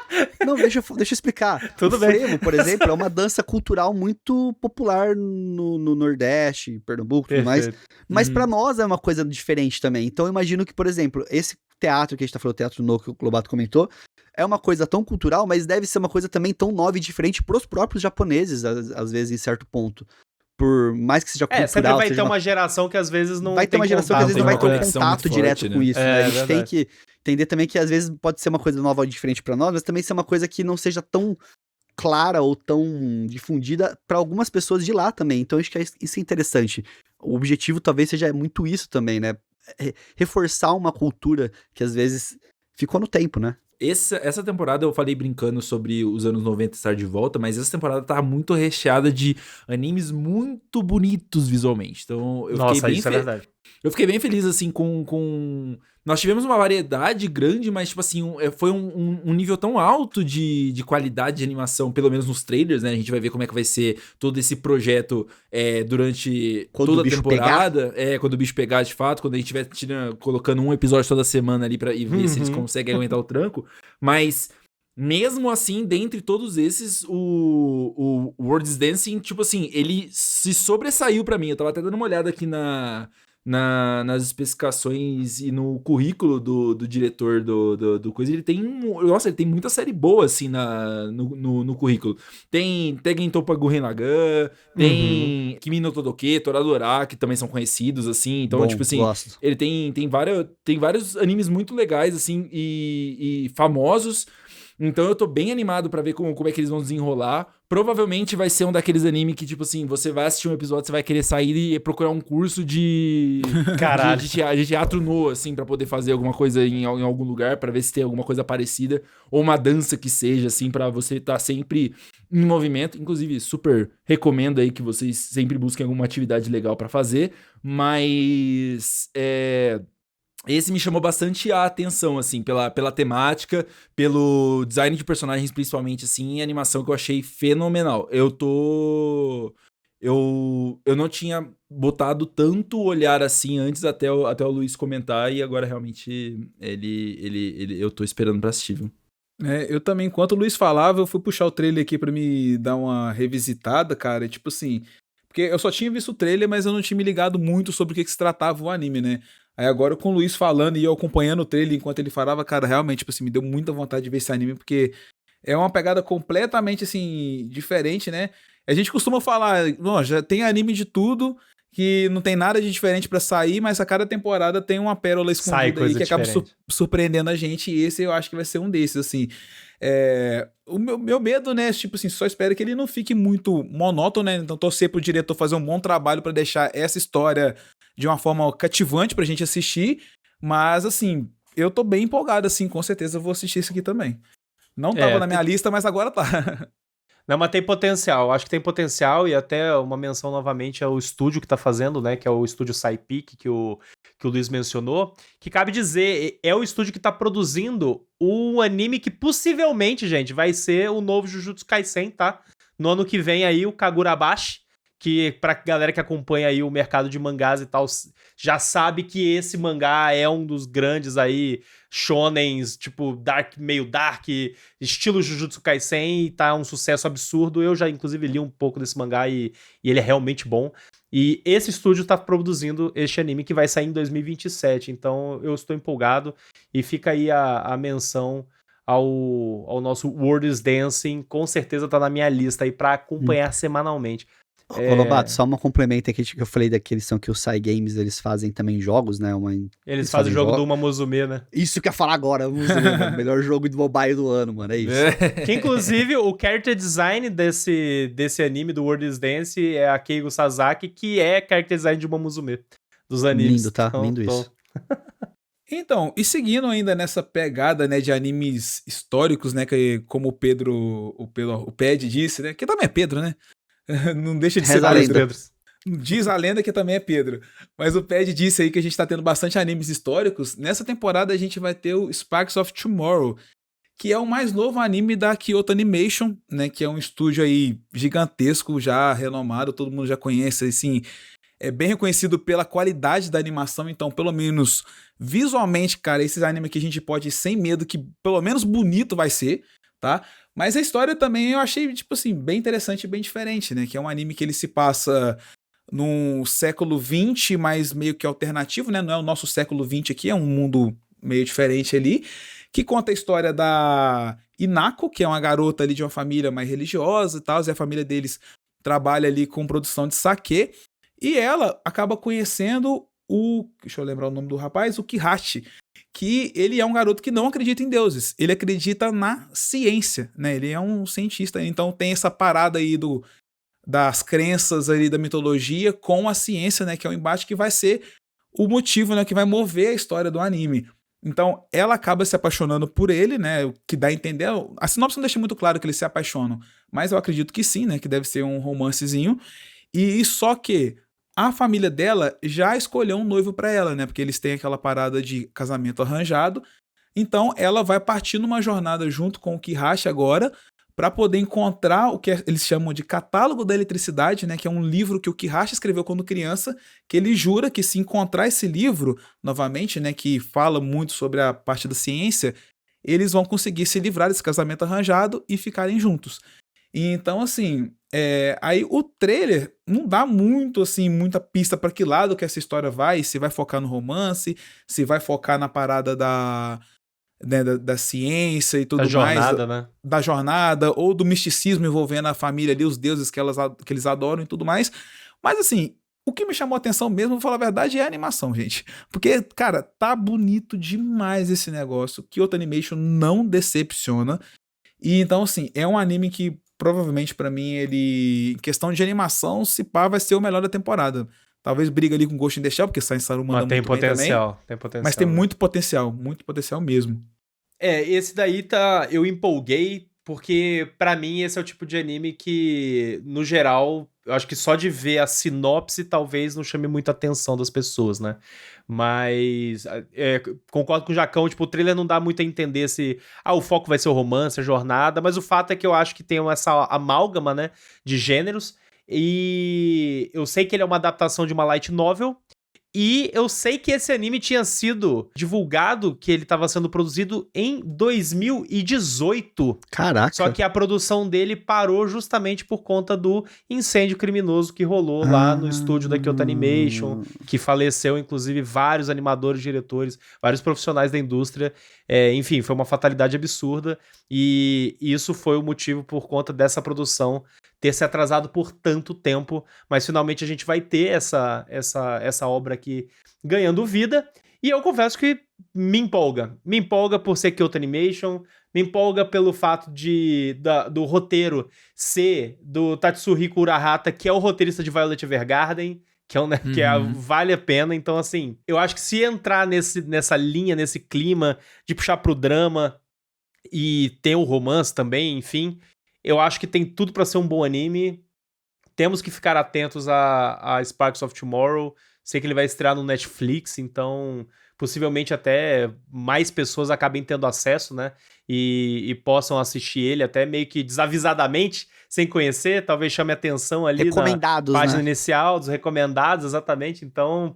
Não, deixa eu explicar. Tudo o bem. frevo, por exemplo, é uma dança cultural muito popular no Nordeste, Pernambuco e tudo mais. Mas pra nós é uma coisa diferente também. Então eu imagino que, por exemplo, esse teatro que a gente tá falando, o Teatro No, que o Lobato comentou, é uma coisa tão cultural, mas deve ser uma coisa também tão nova e diferente pros próprios japoneses, às vezes, em certo ponto. Por mais que seja cultural... sempre vai ter uma geração que às vezes não vai ter uma geração que às vezes não vai ter um contato direto com isso, né? A gente tem que entender também que às vezes pode ser uma coisa nova ou diferente pra nós, mas também ser uma coisa que não seja tão clara ou tão difundida pra algumas pessoas de lá também. Então acho que isso é interessante. O objetivo talvez seja muito isso também, né? Reforçar uma cultura que às vezes ficou no tempo, né? Essa temporada eu falei brincando sobre os anos 90 estar de volta, mas essa temporada tá muito recheada de animes muito bonitos visualmente. Então eu Nossa, isso é verdade. Eu fiquei bem feliz, assim, com... Nós tivemos uma variedade grande, mas, tipo assim, foi um nível tão alto de qualidade de animação, pelo menos nos trailers, né? A gente vai ver como é que vai ser todo esse projeto durante toda a temporada. Quando o bicho pegar, de fato, quando a gente estiver colocando um episódio toda semana ali pra ver se eles conseguem aguentar o tranco. Mas... mesmo assim, dentre todos esses, o World's Dancing, tipo assim, ele se sobressaiu pra mim. Eu tava até dando uma olhada aqui nas especificações e no currículo do diretor do coisa. Ele tem muita série boa, assim, no currículo. Tem Tengen Toppa Gurren Lagann, tem Kimi no Todoke, Toradora, que também são conhecidos, assim. Então, tipo assim, gosto. ele tem vários animes muito legais, assim, e famosos. Então eu tô bem animado pra ver como é que eles vão desenrolar. Provavelmente vai ser um daqueles animes que, tipo assim, você vai assistir um episódio, você vai querer sair e procurar um curso de teatro no, assim, pra poder fazer alguma coisa em algum lugar, pra ver se tem alguma coisa parecida. Ou uma dança que seja, assim, pra você estar sempre em movimento. Inclusive, super recomendo aí que vocês sempre busquem alguma atividade legal pra fazer. Mas... esse me chamou bastante a atenção, assim, pela temática, pelo design de personagens, principalmente, assim, e animação que eu achei fenomenal. Eu não tinha botado tanto olhar assim antes até o Luiz comentar, e agora realmente eu tô esperando pra assistir, viu? Eu também, enquanto o Luiz falava, eu fui puxar o trailer aqui pra me dar uma revisitada, cara, tipo assim... porque eu só tinha visto o trailer, mas eu não tinha me ligado muito sobre o que se tratava o anime, né? Aí agora com o Luiz falando e eu acompanhando o trailer enquanto ele falava, cara, realmente, tipo assim, me deu muita vontade de ver esse anime, porque é uma pegada completamente, assim, diferente, né? A gente costuma falar, já tem anime de tudo, que não tem nada de diferente pra sair, mas a cada temporada tem uma pérola escondida aí que acaba surpreendendo a gente, e esse eu acho que vai ser um desses, assim. O meu medo, né, tipo assim, só espero que ele não fique muito monótono, né? Então torcer pro diretor fazer um bom trabalho pra deixar essa história de uma forma cativante pra gente assistir, mas assim, eu tô bem empolgado, assim, com certeza eu vou assistir isso aqui também. Não tava na minha lista, mas agora tá. Não, mas tem potencial, acho que tem potencial, e até uma menção novamente ao estúdio que tá fazendo, né, que é o estúdio Sci-Pic, que o Luiz mencionou, que cabe dizer, é o estúdio que tá produzindo o anime que possivelmente, gente, vai ser o novo Jujutsu Kaisen, tá? No ano que vem aí, o Kagurabashi, que pra galera que acompanha aí o mercado de mangás e tal, já sabe que esse mangá é um dos grandes aí shonens, tipo, meio dark, estilo Jujutsu Kaisen, e tá um sucesso absurdo. Eu já, inclusive, li um pouco desse mangá e ele é realmente bom. E esse estúdio tá produzindo este anime que vai sair em 2027, então eu estou empolgado, e fica aí a menção ao nosso World's Dancing, com certeza tá na minha lista aí pra acompanhar semanalmente. Ô, Lobato, só uma complemento aqui que eu falei daqueles são que os Sai Games, eles fazem também jogos, né? Eles fazem o jogo do Uma Musume, né? Isso que eu ia falar agora, mano. Melhor jogo de mobile do ano, mano, é isso. Que inclusive o character design desse anime do World is Dance é a Keigo Sasaki, que é character design de Uma Musume, dos animes. Lindo, tá? Lindo isso. Então, e seguindo ainda nessa pegada, né, de animes históricos, né, que como o Ped disse, né, que também é Pedro, né? Não deixa de ser Reza a vários lenda. Pedros. Diz a lenda que também é Pedro. Mas o Ped disse aí que a gente tá tendo bastante animes históricos. Nessa temporada a gente vai ter o Sparks of Tomorrow, que é o mais novo anime da Kyoto Animation, né, que é um estúdio aí gigantesco, já renomado, todo mundo já conhece, assim, é bem reconhecido pela qualidade da animação, então pelo menos visualmente, cara, esses animes aqui a gente pode ir sem medo que pelo menos bonito vai ser, tá? Mas a história também eu achei, tipo assim, bem interessante e bem diferente, né? Que é um anime que ele se passa no século XX, mas meio que alternativo, né? Não é o nosso século XX aqui, é um mundo meio diferente ali, que conta a história da Inako, que é uma garota ali de uma família mais religiosa e tal, e a família deles trabalha ali com produção de saquê, e ela acaba conhecendo deixa eu lembrar o nome do rapaz, o Kihachi, que ele é um garoto que não acredita em deuses, ele acredita na ciência, né? Ele é um cientista, então tem essa parada aí das crenças ali da mitologia com a ciência, né? Que é um embate que vai ser o motivo, né? Que vai mover a história do anime. Então, ela acaba se apaixonando por ele, né? O que dá a entender. A sinopse não deixa muito claro que eles se apaixonam, mas eu acredito que sim, né? Que deve ser um romancezinho. E só que a família dela já escolheu um noivo pra ela, né? Porque eles têm aquela parada de casamento arranjado. Então, ela vai partir numa jornada junto com o Kihachi agora para poder encontrar o que eles chamam de catálogo da eletricidade, né? Que é um livro que o Kihachi escreveu quando criança, que ele jura que se encontrar esse livro novamente, né? Que fala muito sobre a parte da ciência, eles vão conseguir se livrar desse casamento arranjado e ficarem juntos. E então, assim, aí o trailer não dá muito, assim, muita pista para que lado que essa história vai, se vai focar no romance, se vai focar na parada da ciência e tudo Da jornada, mais. né? Da jornada, ou do misticismo envolvendo a família ali, os deuses que eles adoram e tudo mais. Mas, assim, o que me chamou a atenção mesmo, vou falar a verdade, é a animação, gente. Porque, cara, tá bonito demais esse negócio. Kyoto Animation não decepciona. E então, assim, é um anime que provavelmente pra mim em questão de animação, se pá, vai ser o melhor da temporada. Talvez briga ali com Ghost in the Shell, porque Saint-Saru manda Mas muito bem também. tem potencial. Mas tem muito potencial mesmo. Esse daí eu empolguei, porque pra mim esse é o tipo de anime que, no geral, eu acho que só de ver a sinopse talvez não chame muita atenção das pessoas, né? Mas concordo com o Jacão, tipo, o trailer não dá muito a entender se o foco vai ser o romance, a jornada, mas o fato é que eu acho que tem essa amálgama, né, de gêneros, e eu sei que ele é uma adaptação de uma light novel, e eu sei que esse anime tinha sido divulgado, que ele estava sendo produzido em 2018. Caraca. Só que a produção dele parou justamente por conta do incêndio criminoso que rolou lá no estúdio da Kyoto Animation, que faleceu, inclusive, vários animadores, diretores, vários profissionais da indústria. Enfim, foi uma fatalidade absurda, e isso foi o motivo por conta dessa produção ter se atrasado por tanto tempo, mas finalmente a gente vai ter essa obra aqui ganhando vida, e eu confesso que me empolga por ser Kyoto Animation, me empolga pelo fato do roteiro ser do Tatsuhiko Urahata, que é o roteirista de Violet Evergarden, vale a pena. Então, assim, eu acho que se entrar nessa linha, nesse clima de puxar pro drama e ter o romance também, enfim, eu acho que tem tudo pra ser um bom anime. Temos que ficar atentos a Sparks of Tomorrow. Sei que ele vai estrear no Netflix, então possivelmente até mais pessoas acabem tendo acesso, né? E possam assistir ele até meio que desavisadamente, sem conhecer. Talvez chame atenção ali recomendados, na página né? Inicial, dos recomendados, exatamente. Então,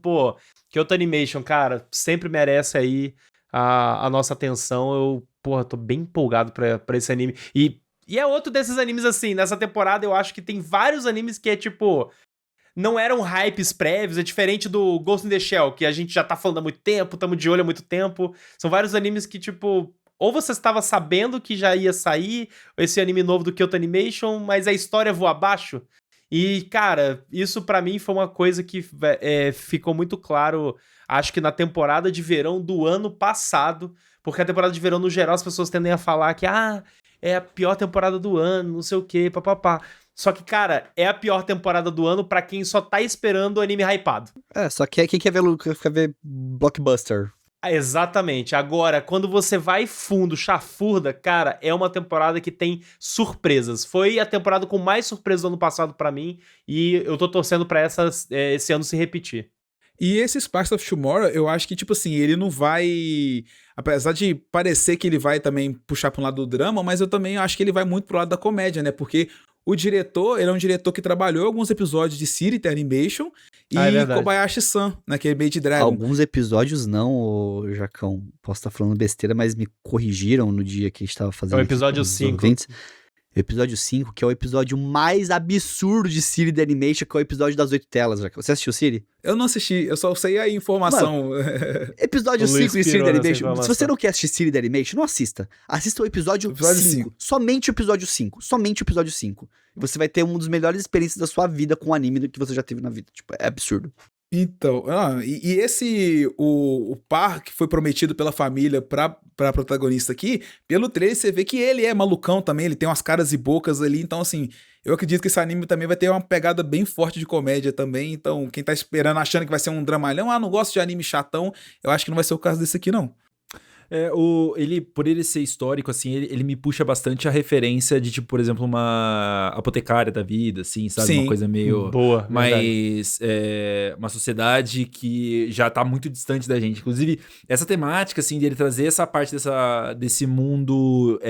Kyoto Animation, cara, sempre merece aí a nossa atenção. Eu, tô bem empolgado pra esse anime. E é outro desses animes, assim, nessa temporada eu acho que tem vários animes que não eram hypes prévios, é diferente do Ghost in the Shell, que a gente já tá falando há muito tempo, tamo de olho há muito tempo. São vários animes que, ou você estava sabendo que já ia sair esse anime novo do Kyoto Animation, mas a história voa abaixo. E, cara, isso pra mim foi uma coisa que ficou muito claro, acho que na temporada de verão do ano passado, porque a temporada de verão, no geral, as pessoas tendem a falar que, é a pior temporada do ano, não sei o quê, papapá. Só que, cara, é a pior temporada do ano pra quem só tá esperando o anime hypado. Só que quem quer ver blockbuster? Exatamente. Agora, quando você vai fundo, chafurda, cara, é uma temporada que tem surpresas. Foi a temporada com mais surpresas do ano passado pra mim, e eu tô torcendo pra esse ano se repetir. E esse Sparks of Tomorrow, eu acho que, tipo assim, ele não vai... Apesar de parecer que ele vai também puxar pra um lado do drama, mas eu também acho que ele vai muito pro lado da comédia, né? Porque o diretor, ele é um diretor que trabalhou em alguns episódios de City The Animation e Kobayashi-san, naquele Blade Dragon. Alguns episódios não, ô Jacão. Posso estar falando besteira, mas me corrigiram no dia que a gente tava fazendo. É o episódio 5. Episódio 5, que é o episódio mais absurdo de City The Animation, que é o episódio das 8 telas, Jacão. Você assistiu City? Eu não assisti, eu só sei a informação. Mano, episódio 5 de City The Animation. Se você não quer assistir City The Animation, não assista. Assista o episódio 5. Somente o episódio 5. Somente o episódio 5. Você vai ter uma das melhores experiências da sua vida com o anime que você já teve na vida. Tipo, é absurdo. Então, o par que foi prometido pela família pra protagonista aqui, pelo trailer você vê que ele é malucão também, ele tem umas caras e bocas ali, então assim, eu acredito que esse anime também vai ter uma pegada bem forte de comédia também, então quem tá esperando, achando que vai ser um dramalhão, não gosto de anime chatão, eu acho que não vai ser o caso desse aqui não. Por ele ser histórico, assim, ele me puxa bastante a referência de, tipo, por exemplo, uma apotecária da vida, assim, sabe? Sim. Uma coisa meio... Boa, mas uma sociedade que já tá muito distante da gente. Inclusive, essa temática, assim, de ele trazer essa parte desse mundo...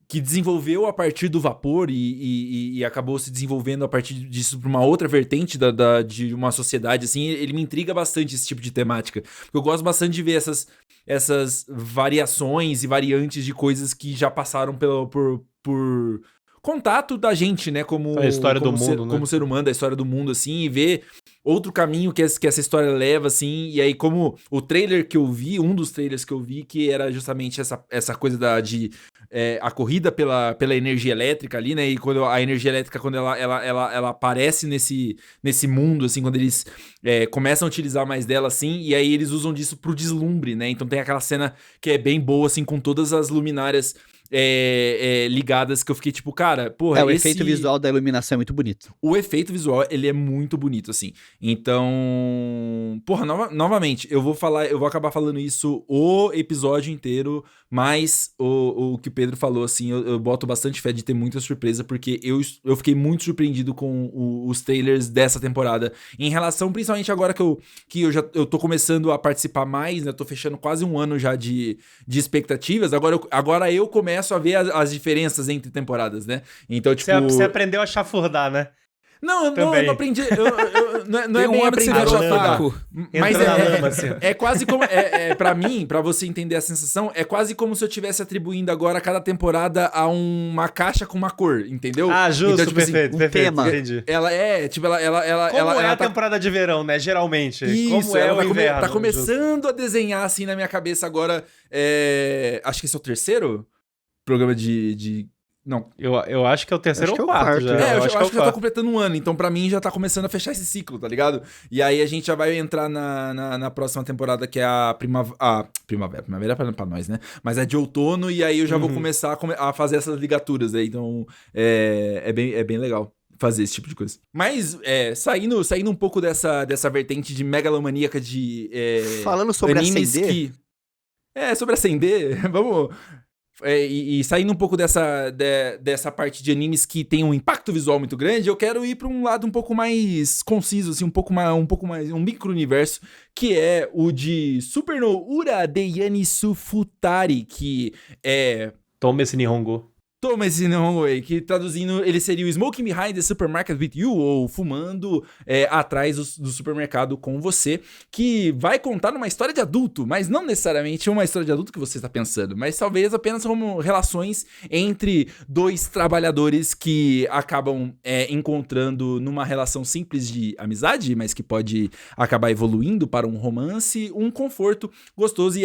que desenvolveu a partir do vapor e acabou se desenvolvendo a partir disso para uma outra vertente de uma sociedade, assim, ele me intriga bastante esse tipo de temática. Porque eu gosto bastante de ver essas variações e variantes de coisas que já passaram por contato da gente, né? Como a história do mundo, né? Como ser humano, da história do mundo, assim, e ver outro caminho que essa história leva, assim, e aí como o trailer que eu vi, um dos trailers que eu vi, que era justamente essa coisa a corrida pela energia elétrica ali, né, e quando a energia elétrica, quando ela aparece nesse mundo, assim, quando eles começam a utilizar mais dela, assim, e aí eles usam disso pro deslumbre, né, então tem aquela cena que é bem boa, assim, com todas as luminárias ligadas, que eu fiquei tipo, cara, porra, o efeito visual da iluminação é muito bonito. O efeito visual, ele é muito bonito, assim. Então, porra, novamente, eu vou acabar falando isso o episódio inteiro, mas o que o Pedro falou, assim, eu boto bastante fé de ter muita surpresa, porque eu fiquei muito surpreendido com os trailers dessa temporada, em relação, principalmente agora que eu tô começando a participar mais, né, eu tô fechando quase um ano já de expectativas, agora eu começo a ver as diferenças entre temporadas, né? Então, tipo... Você aprendeu a chafurdar, né? Não, eu não aprendi. Não é bem aprender a chafurdar. Mas é quase como... pra mim, pra você entender a sensação, é quase como se eu estivesse atribuindo agora cada temporada a uma caixa com uma cor, entendeu? Ah, justo, então, tipo, perfeito, assim, perfeito. Tema. Entendi. Ela é, tipo, Como é a tá... temporada de verão, né? Geralmente. Isso, como é o inverno. Tá começando a desenhar, assim, na minha cabeça agora. Acho que esse é o terceiro programa de... Não. Eu acho que é o terceiro ou quarto já. Eu acho que já tô completando um ano, então pra mim já tá começando a fechar esse ciclo, tá ligado? E aí a gente já vai entrar na próxima temporada, que é a primavera pra nós, né? Mas é de outono, e aí eu já vou começar a fazer essas ligaturas aí, então é bem legal fazer esse tipo de coisa. Mas, saindo um pouco dessa vertente de megalomaníaca de falando sobre animes acender... sobre acender, vamos... E saindo um pouco dessa parte de animes que tem um impacto visual muito grande, eu quero ir para um lado um pouco mais conciso, assim, um pouco mais um micro-universo, que é o de Super no Ura de Yanisu Futari, que é... Toma esse Nihongo. Toma esse Nihongo aí, que traduzindo, ele seria o Smoking Behind the Supermarket with You, ou Fumando atrás do supermercado com você, que vai contar uma história de adulto, mas não necessariamente uma história de adulto que você está pensando, mas talvez apenas como relações entre dois trabalhadores que acabam encontrando numa relação simples de amizade, mas que pode acabar evoluindo para um romance, um conforto gostoso, e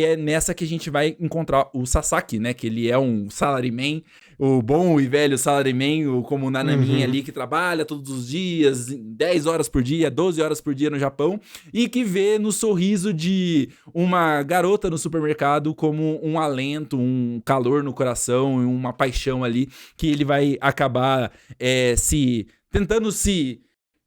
é nessa que a gente vai encontrar o Sasaki, né, que ele é um salaryman o bom e velho salaryman, como o Nanamin ali, que trabalha todos os dias, 10 horas por dia, 12 horas por dia no Japão, e que vê no sorriso de uma garota no supermercado como um alento, um calor no coração, uma paixão ali, que ele vai acabar tentando se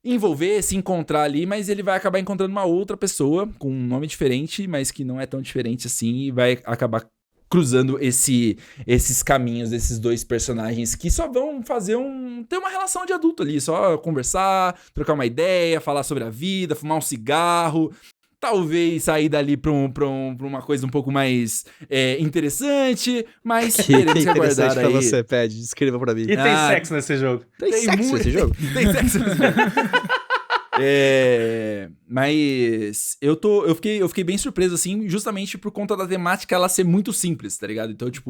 envolver, se encontrar ali, mas ele vai acabar encontrando uma outra pessoa com um nome diferente, mas que não é tão diferente assim, e vai acabar cruzando esses caminhos desses dois personagens que só vão ter uma relação de adulto ali, só conversar, trocar uma ideia, falar sobre a vida, fumar um cigarro, talvez sair dali pra uma coisa um pouco mais interessante, mas Que teremos que aguardar interessante pra aí. você, Pede. Descreva pra mim. E tem sexo nesse jogo. Tem sexo nesse jogo? Tem sexo nesse jogo. Mas eu fiquei bem surpreso, assim, justamente por conta da temática ela ser muito simples, tá ligado? Então, tipo,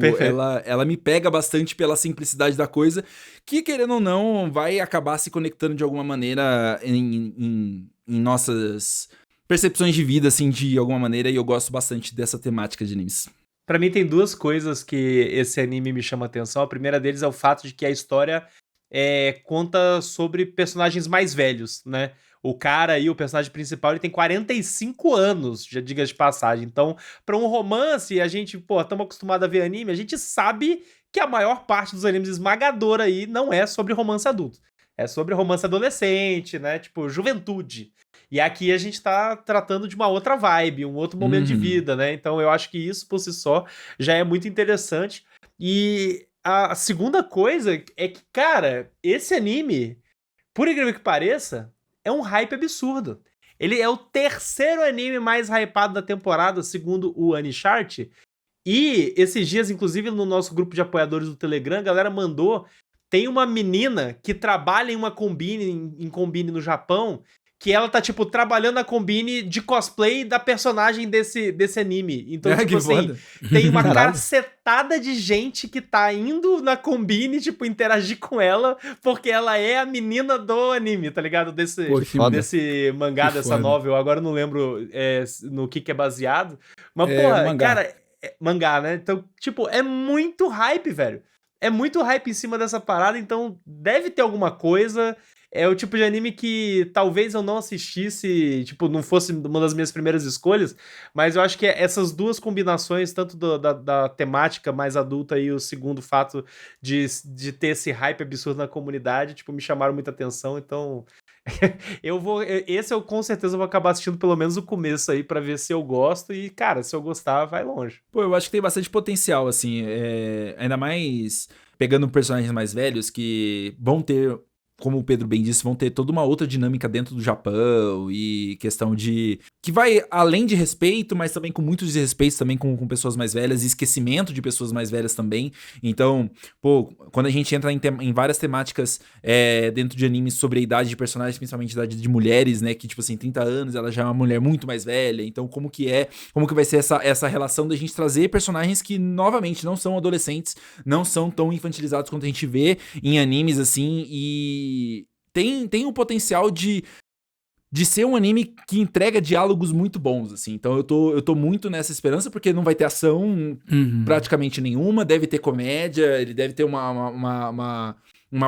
ela me pega bastante pela simplicidade da coisa, que, querendo ou não, vai acabar se conectando de alguma maneira em nossas percepções de vida, assim, de alguma maneira, e eu gosto bastante dessa temática de animes. Pra mim tem duas coisas que esse anime me chama a atenção. A primeira deles é o fato de que a história conta sobre personagens mais velhos, né? O cara aí, o personagem principal, ele tem 45 anos, já diga de passagem. Então, pra um romance, a gente, estamos acostumados a ver anime, a gente sabe que a maior parte dos animes esmagadora aí não é sobre romance adulto. É sobre romance adolescente, né? Tipo, juventude. E aqui a gente tá tratando de uma outra vibe, um outro momento de vida, né? Então eu acho que isso por si só já é muito interessante. E a segunda coisa é que, cara, esse anime, por incrível que pareça, é um hype absurdo. Ele é o terceiro anime mais hypado da temporada, segundo o Anichart. E esses dias, inclusive, no nosso grupo de apoiadores do Telegram, a galera mandou... Tem uma menina que trabalha em uma Combine, em Combine no Japão, que ela tá, tipo, trabalhando na Combine de cosplay da personagem desse anime. Então, tipo assim, tem uma cacetada de gente que tá indo na Combine, tipo, interagir com ela, porque ela é a menina do anime, tá ligado? Desse mangá, dessa novel. Agora eu não lembro no que é baseado. Mas, porra, mangá. Cara, mangá, né? Então, tipo, é muito hype, velho. É muito hype em cima dessa parada, então deve ter alguma coisa. É o tipo de anime que talvez eu não assistisse, tipo, não fosse uma das minhas primeiras escolhas, mas eu acho que essas duas combinações, tanto da temática mais adulta e o segundo fato de ter esse hype absurdo na comunidade, tipo, me chamaram muita atenção, então... eu com certeza vou acabar assistindo pelo menos o começo aí pra ver se eu gosto e, cara, se eu gostar, vai longe. Pô, eu acho que tem bastante potencial, assim, ainda mais pegando personagens mais velhos que vão ter, como o Pedro bem disse, vão ter toda uma outra dinâmica dentro do Japão e questão de... que vai além de respeito, mas também com muito desrespeito também com pessoas mais velhas e esquecimento de pessoas mais velhas também. Então, pô, quando a gente entra em várias temáticas dentro de animes sobre a idade de personagens, principalmente a idade de mulheres, né, que tipo assim, 30 anos, ela já é uma mulher muito mais velha, então como que vai ser essa relação da gente trazer personagens que, novamente, não são adolescentes, não são tão infantilizados quanto a gente vê em animes, assim, e tem o potencial de ser um anime que entrega diálogos muito bons, assim. Então eu tô muito nessa esperança, porque não vai ter ação praticamente nenhuma, deve ter comédia, ele deve ter uma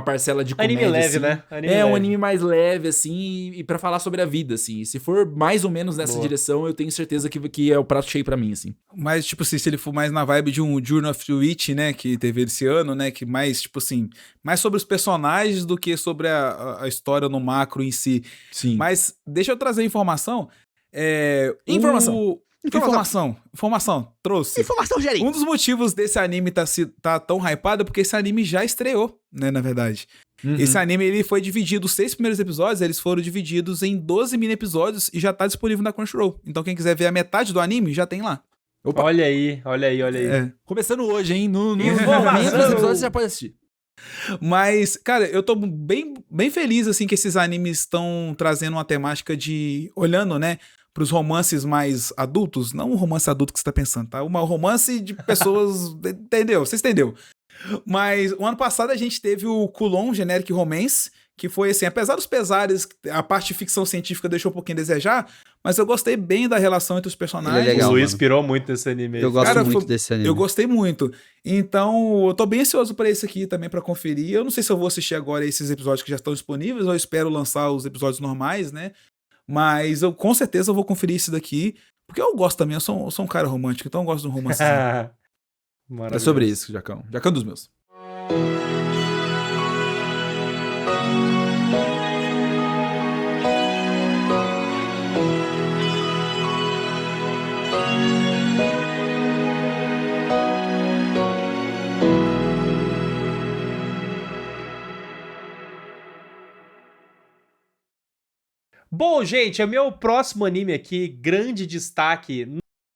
parcela de comédia, anime leve, assim. né? Um anime mais leve, assim, e pra falar sobre a vida, assim. Se for mais ou menos nessa direção, eu tenho certeza que é o prato cheio pra mim, assim. Mas, tipo assim, se ele for mais na vibe de um Journey of the Witch, né, que teve esse ano, né, que mais, tipo assim, mais sobre os personagens do que sobre a história no macro em si. Sim. Mas deixa eu trazer informação. Informação, trouxe. Informação, Gerinho. Um dos motivos desse anime tá tão hypado é porque esse anime já estreou, né, na verdade. Esse anime, ele foi dividido, os 6 primeiros episódios, eles foram divididos em 12 mini episódios e já tá disponível na Crunchyroll. Então quem quiser ver a metade do anime, já tem lá. Opa. Olha aí. Começando hoje, hein? No momento dos episódios você já pode assistir. Mas, cara, eu tô bem feliz, assim, que esses animes estão trazendo uma temática de... olhando, né, pros romances mais adultos. Não o romance adulto que você tá pensando, tá? Um romance de pessoas... entendeu? Você entendeu? Mas o ano passado a gente teve o Kulon Generic Romance, que foi assim, apesar dos pesares, a parte de ficção científica deixou um pouquinho a desejar, mas eu gostei bem da relação entre os personagens. Legal, o Luiz mano. pirou muito nesse anime aí. Eu gosto Cara, muito desse anime. Eu gostei muito. Então, eu tô bem ansioso pra esse aqui também pra conferir. Eu não sei se eu vou assistir agora esses episódios que já estão disponíveis, ou eu espero lançar os episódios normais, né? Mas eu com certeza eu vou conferir esse daqui, porque eu gosto também, eu sou um cara romântico, então eu gosto de um romancezinho. É sobre isso, Jacão. Jacão dos meus. Bom, gente, é meu próximo anime aqui, grande destaque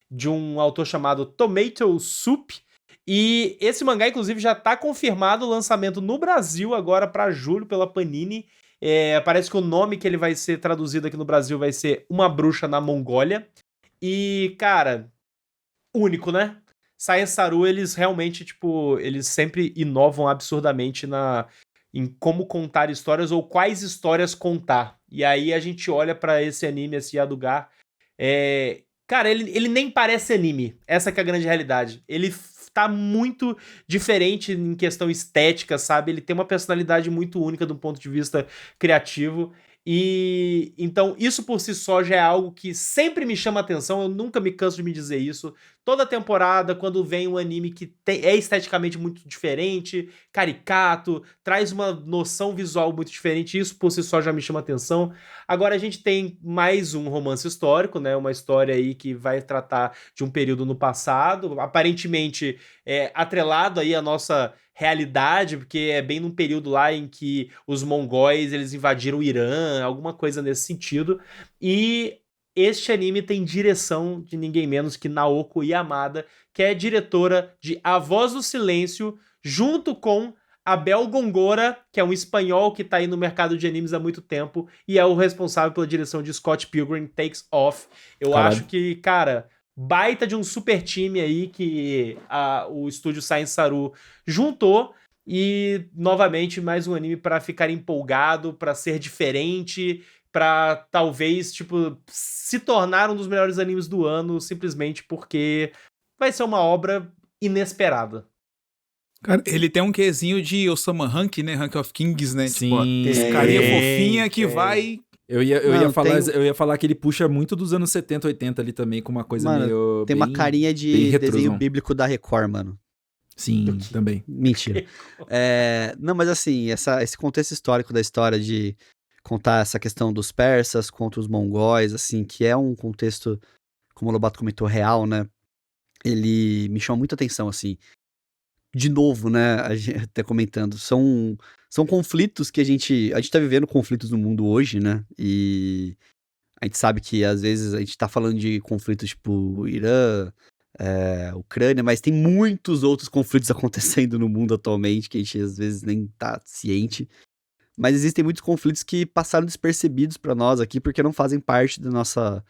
de um autor chamado Tomato Soup. E esse mangá, inclusive, já tá confirmado o lançamento no Brasil agora pra julho pela Panini. Parece que o nome que ele vai ser traduzido aqui no Brasil vai ser Uma Bruxa na Mongólia. E, cara, único, né? Science Saru, eles realmente, tipo, eles sempre inovam absurdamente em como contar histórias ou quais histórias contar. E aí a gente olha pra esse anime, esse Yadugar. Cara, ele nem parece anime. Essa que é a grande realidade. Ele tá muito diferente em questão estética, sabe? Ele tem uma personalidade muito única do ponto de vista criativo. E então isso por si só já é algo que sempre me chama atenção. Eu nunca me canso de me dizer isso. Toda temporada, quando vem um anime que é esteticamente muito diferente, caricato, traz uma noção visual muito diferente, isso por si só já me chama atenção. Agora a gente tem mais um romance histórico, né? Uma história aí que vai tratar de um período no passado, aparentemente atrelado aí à nossa realidade, porque é bem num período lá em que os mongóis eles invadiram o Irã, alguma coisa nesse sentido. E este anime tem direção de ninguém menos que Naoko Yamada, que é diretora de A Voz do Silêncio, junto com Abel Gongora, que é um espanhol que tá aí no mercado de animes há muito tempo e é o responsável pela direção de Scott Pilgrim Takes Off. Eu acho que, cara, baita de um super time aí que o estúdio Science Saru juntou. E, novamente, mais um anime pra ficar empolgado, pra ser diferente, pra talvez, tipo, se tornar um dos melhores animes do ano, simplesmente porque vai ser uma obra inesperada. Cara, ele tem um quezinho de Osama Rank, né? Rank of Kings, né? Sim, tipo, carinha fofinha que vai... Eu ia falar que ele puxa muito dos anos 70, 80 ali também, com uma coisa meio... Tem uma carinha de desenho bíblico da Record, mano. Sim, também. Mentira. Não, mas assim, esse contexto histórico da história de contar essa questão dos persas contra os mongóis, assim, que é um contexto, como o Lobato comentou, real, né? Ele me chama muita atenção, assim. De novo, né, a gente até comentando, são conflitos que a gente tá vivendo conflitos no mundo hoje, né, e a gente sabe que às vezes a gente tá falando de conflitos tipo Irã, Ucrânia, mas tem muitos outros conflitos acontecendo no mundo atualmente que a gente às vezes nem tá ciente, mas existem muitos conflitos que passaram despercebidos pra nós aqui porque não fazem parte da nossa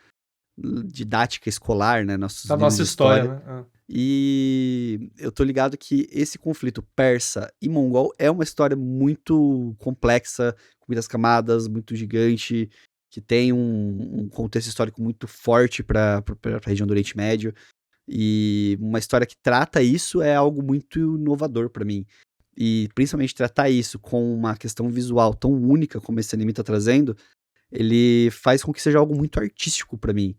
didática escolar, né, da nossa história, né? E eu tô ligado que esse conflito persa e mongol é uma história muito complexa, com muitas camadas, muito gigante, que tem um contexto histórico muito forte pra região do Oriente Médio. E uma história que trata isso é algo muito inovador pra mim. E principalmente tratar isso com uma questão visual tão única como esse anime tá trazendo, ele faz com que seja algo muito artístico pra mim.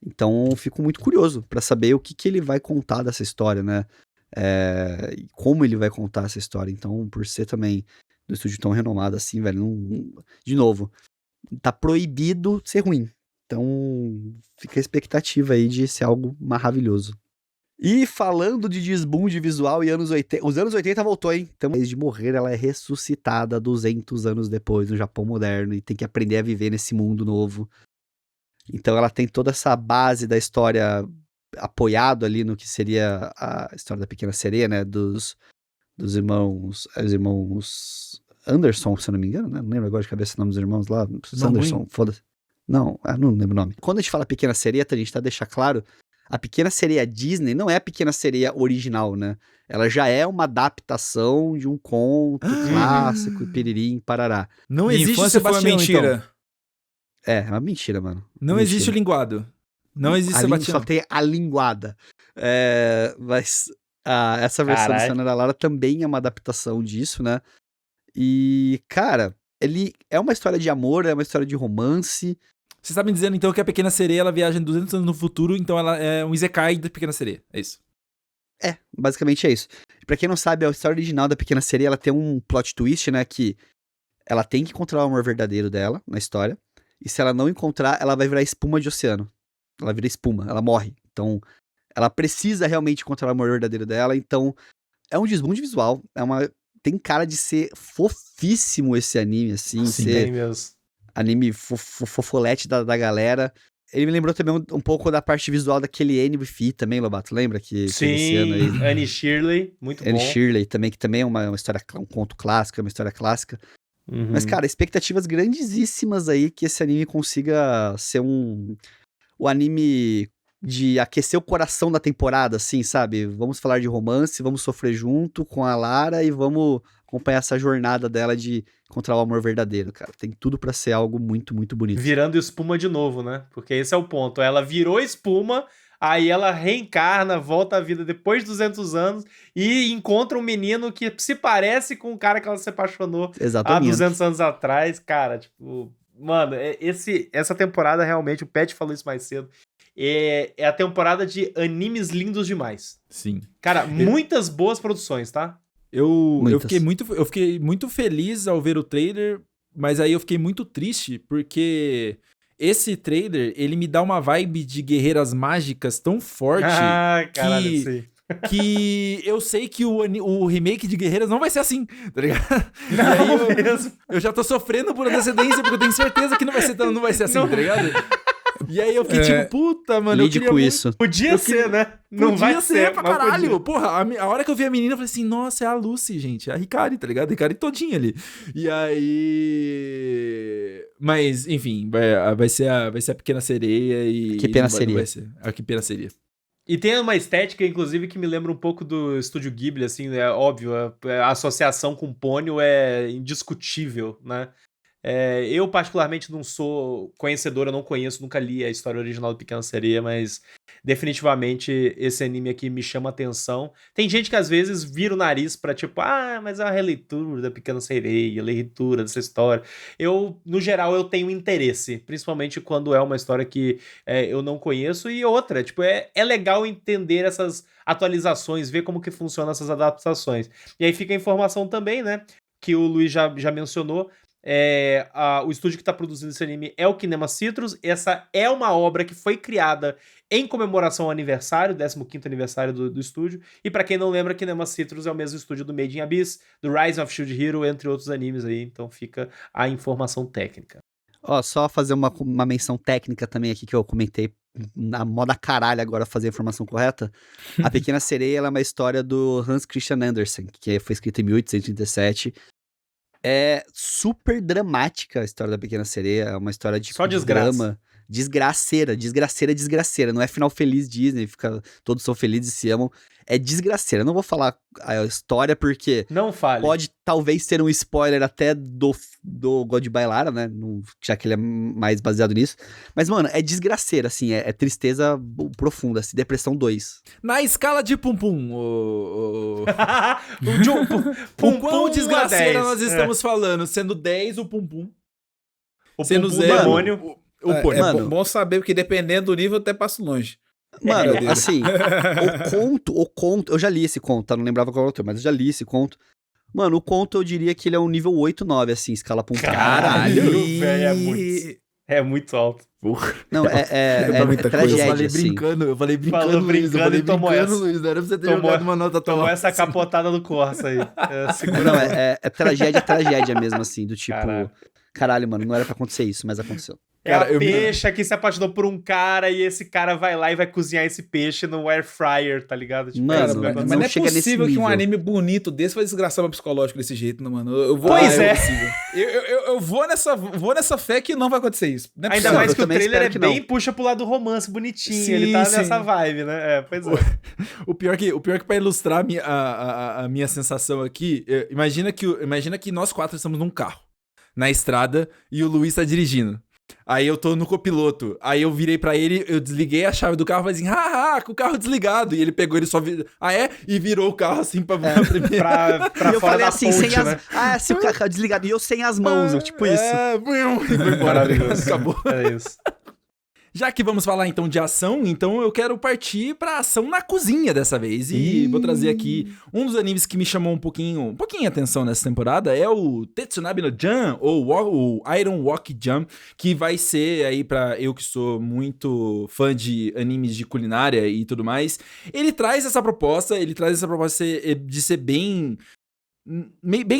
Então, fico muito curioso pra saber o que ele vai contar dessa história, né? E como ele vai contar essa história. Então, por ser também do estúdio tão renomado assim, velho, de novo, tá proibido ser ruim. Então, fica a expectativa aí de ser algo maravilhoso. E falando de desboom de visual e anos 80, os anos 80 voltou, hein? Então, desde morrer, ela é ressuscitada 200 anos depois no Japão moderno e tem que aprender a viver nesse mundo novo. Então ela tem toda essa base da história apoiado ali no que seria a história da Pequena Sereia, né, dos irmãos, os irmãos Anderson, se eu não me engano, né, não lembro agora de cabeça o nome dos irmãos lá, Anderson, foda-se. Não lembro o nome. Quando a gente fala Pequena Sereia, a gente tá deixar claro A Pequena Sereia Disney não é a Pequena Sereia original, né? Ela já é uma adaptação de um conto clássico, piririm, parará. Não Minha existe o infância foi uma Sebastião, mentira. então. É uma mentira, mano. Não Mentira. existe o linguado. Não existe A Sebastião. só tem a linguada. Mas essa versão do Caralho. Sayonara Lara também é uma adaptação disso, né? E, cara, ele é uma história de amor, é uma história de romance. Você tá me dizendo, então, que a Pequena Sereia, ela viaja 200 anos no futuro, então ela é um Isekai da Pequena Sereia. É isso. Basicamente é isso. Pra quem não sabe, a história original da Pequena Sereia, ela tem um plot twist, né? Que ela tem que encontrar o amor verdadeiro dela na história. E se ela não encontrar, ela vai virar espuma de oceano. Ela vira espuma, ela morre. Então, ela precisa realmente encontrar o amor verdadeiro dela. Então, é um desbunde visual. Tem cara de ser fofíssimo esse anime, assim. Sim, ser Tem mesmo. anime fofolete da galera. Ele me lembrou também um pouco da parte visual daquele Anne with E também, Lobato. Lembra que teve esse ano aí? Sim, Annie Shirley, muito Anne bom. Shirley também, que também é uma história, um conto clássico, é uma história clássica. Uhum. Mas, cara, expectativas grandíssimas aí que esse anime consiga ser o anime de aquecer o coração da temporada, assim, sabe? Vamos falar de romance, vamos sofrer junto com a Lara e vamos acompanhar essa jornada dela de encontrar o amor verdadeiro, cara. Tem tudo pra ser algo muito, muito bonito. Virando espuma de novo, né? Porque esse é o ponto. Ela virou espuma, aí ela reencarna, volta à vida depois de 200 anos e encontra um menino que se parece com o cara que ela se apaixonou há Exatamente. 200 anos atrás. Cara, tipo... Mano, essa temporada realmente, o Pet falou isso mais cedo, é a temporada de animes lindos demais. Sim. Cara, muitas boas produções, tá? Eu Muitas. fiquei muito feliz ao ver o trailer, mas aí eu fiquei muito triste, porque esse trailer, ele me dá uma vibe de guerreiras mágicas tão forte Ah, caralho, que- sim. que eu sei que o remake de Guerreiras não vai ser assim, tá ligado? Não E aí mesmo. eu já tô sofrendo por antecedência, porque eu tenho certeza que não vai ser assim, Não. tá ligado? E aí eu fiquei tipo, puta, mano, Lide eu queria com muito... isso. Podia ser, né? Não Podia vai ser pra mas caralho. podia. Porra, a hora que eu vi a menina, eu falei assim, nossa, é a Lucy, gente. É a Hikari, tá ligado? A Hikari todinha ali. E aí... Mas, enfim, vai ser a Pequena Sereia e... Que Pena não vai- Sereia. não vai ser. A Que Pena Sereia. E tem uma estética, inclusive, que me lembra um pouco do Estúdio Ghibli, assim, é óbvio, a associação com Ponyo é indiscutível, né? Eu, particularmente, não sou conhecedor, eu não conheço, nunca li a história original do Pequena Sereia, mas definitivamente esse anime aqui me chama atenção. Tem gente que às vezes vira o nariz pra tipo, mas é uma releitura da Pequena Sereia, releitura dessa história. No geral, eu tenho interesse, principalmente quando é uma história que eu não conheço. E outra, tipo, é legal entender essas atualizações, ver como que funcionam essas adaptações. E aí fica a informação também, né, que o Luiz já mencionou. O estúdio que está produzindo esse anime é o Kinema Citrus. Essa é uma obra que foi criada em comemoração ao aniversário, 15º aniversário do estúdio. E pra quem não lembra, Kinema Citrus é o mesmo estúdio do Made in Abyss, do Rise of Shield Hero, entre outros animes aí. Então fica a informação técnica. Ó, só fazer uma menção técnica também aqui que eu comentei na moda caralho agora fazer a informação correta. A Pequena Sereia ela é uma história do Hans Christian Andersen, que foi escrita em 1837. É super dramática a história da Pequena Sereia, é uma história de Só desgraça. drama. Desgraceira. Não é final feliz Disney, todos são felizes e se amam. É desgraceira. Eu não vou falar a história porque Não fale. pode talvez ser um spoiler até do Goodbye Lara, né? Já que ele é mais baseado nisso. Mas, mano, é desgraceira, assim. É tristeza profunda, assim. Depressão 2. Na escala de pum-pum, O quão desgraceira nós estamos falando? Sendo 10 o pum-pum. O Sendo Pum Pum 0 demônio. o pônei. mano. Bom saber que dependendo do nível, eu até passo longe. Mano, Brincadeira. assim, o conto, eu já li esse conto, tá? Não lembrava qual era o autor, mas eu já li esse conto. Mano, o conto eu diria que ele é um nível 8, 9, assim, escala pum. Caralho, velho, é muito alto. Não, é muita coisa. tragédia, Eu falei assim. brincando, Falou Luiz, brincando eu falei e tomou brincando, essa. Luiz, não era pra você ter Tomou- jogado uma nota tão Tomou alta essa assim. capotada do Corsa aí. Segura Não, é tragédia mesmo, assim, do tipo... Caralho. caralho, mano, não era pra acontecer isso, mas aconteceu. É a Cara, peixe que se apaixonou por um cara e esse cara vai lá e vai cozinhar esse peixe no air fryer, tá ligado? Mano, é isso que vai mas acontecer. Mas não é chega nesse possível que um nível. anime bonito desse vai desgraçar meu psicológico desse jeito, não, mano. Eu vou, Pois é. Eu vou nessa fé que não vai acontecer isso. Não é Ainda possível. mais eu que o também trailer é espero que bem puxa pro lado romance, bonitinho. Sim, Ele tá sim. nessa vibe, né? É, pois é. O pior que pra ilustrar a minha sensação aqui, imagina que nós 4 estamos num carro, na estrada, e o Luiz tá dirigindo. Aí eu tô no copiloto. Aí eu virei pra ele, eu desliguei a chave do carro e falei assim, haha, com o carro desligado. E ele pegou, ele só virou, e virou o carro assim pra primeira. pra E eu fora falei da assim, ponte, sem as... né? Ah, se o carro desligado. E eu sem as mãos, tipo isso. E foi embora. Maravilhoso. Acabou. É isso. Já que vamos falar então de ação, então eu quero partir pra ação na cozinha dessa vez. E vou trazer aqui um dos animes que me chamou um pouquinho a atenção nessa temporada, é o Tetsunabe no Jan, ou o Iron Walk Jam, que vai ser aí pra eu que sou muito fã de animes de culinária e tudo mais. Ele traz essa proposta de ser bem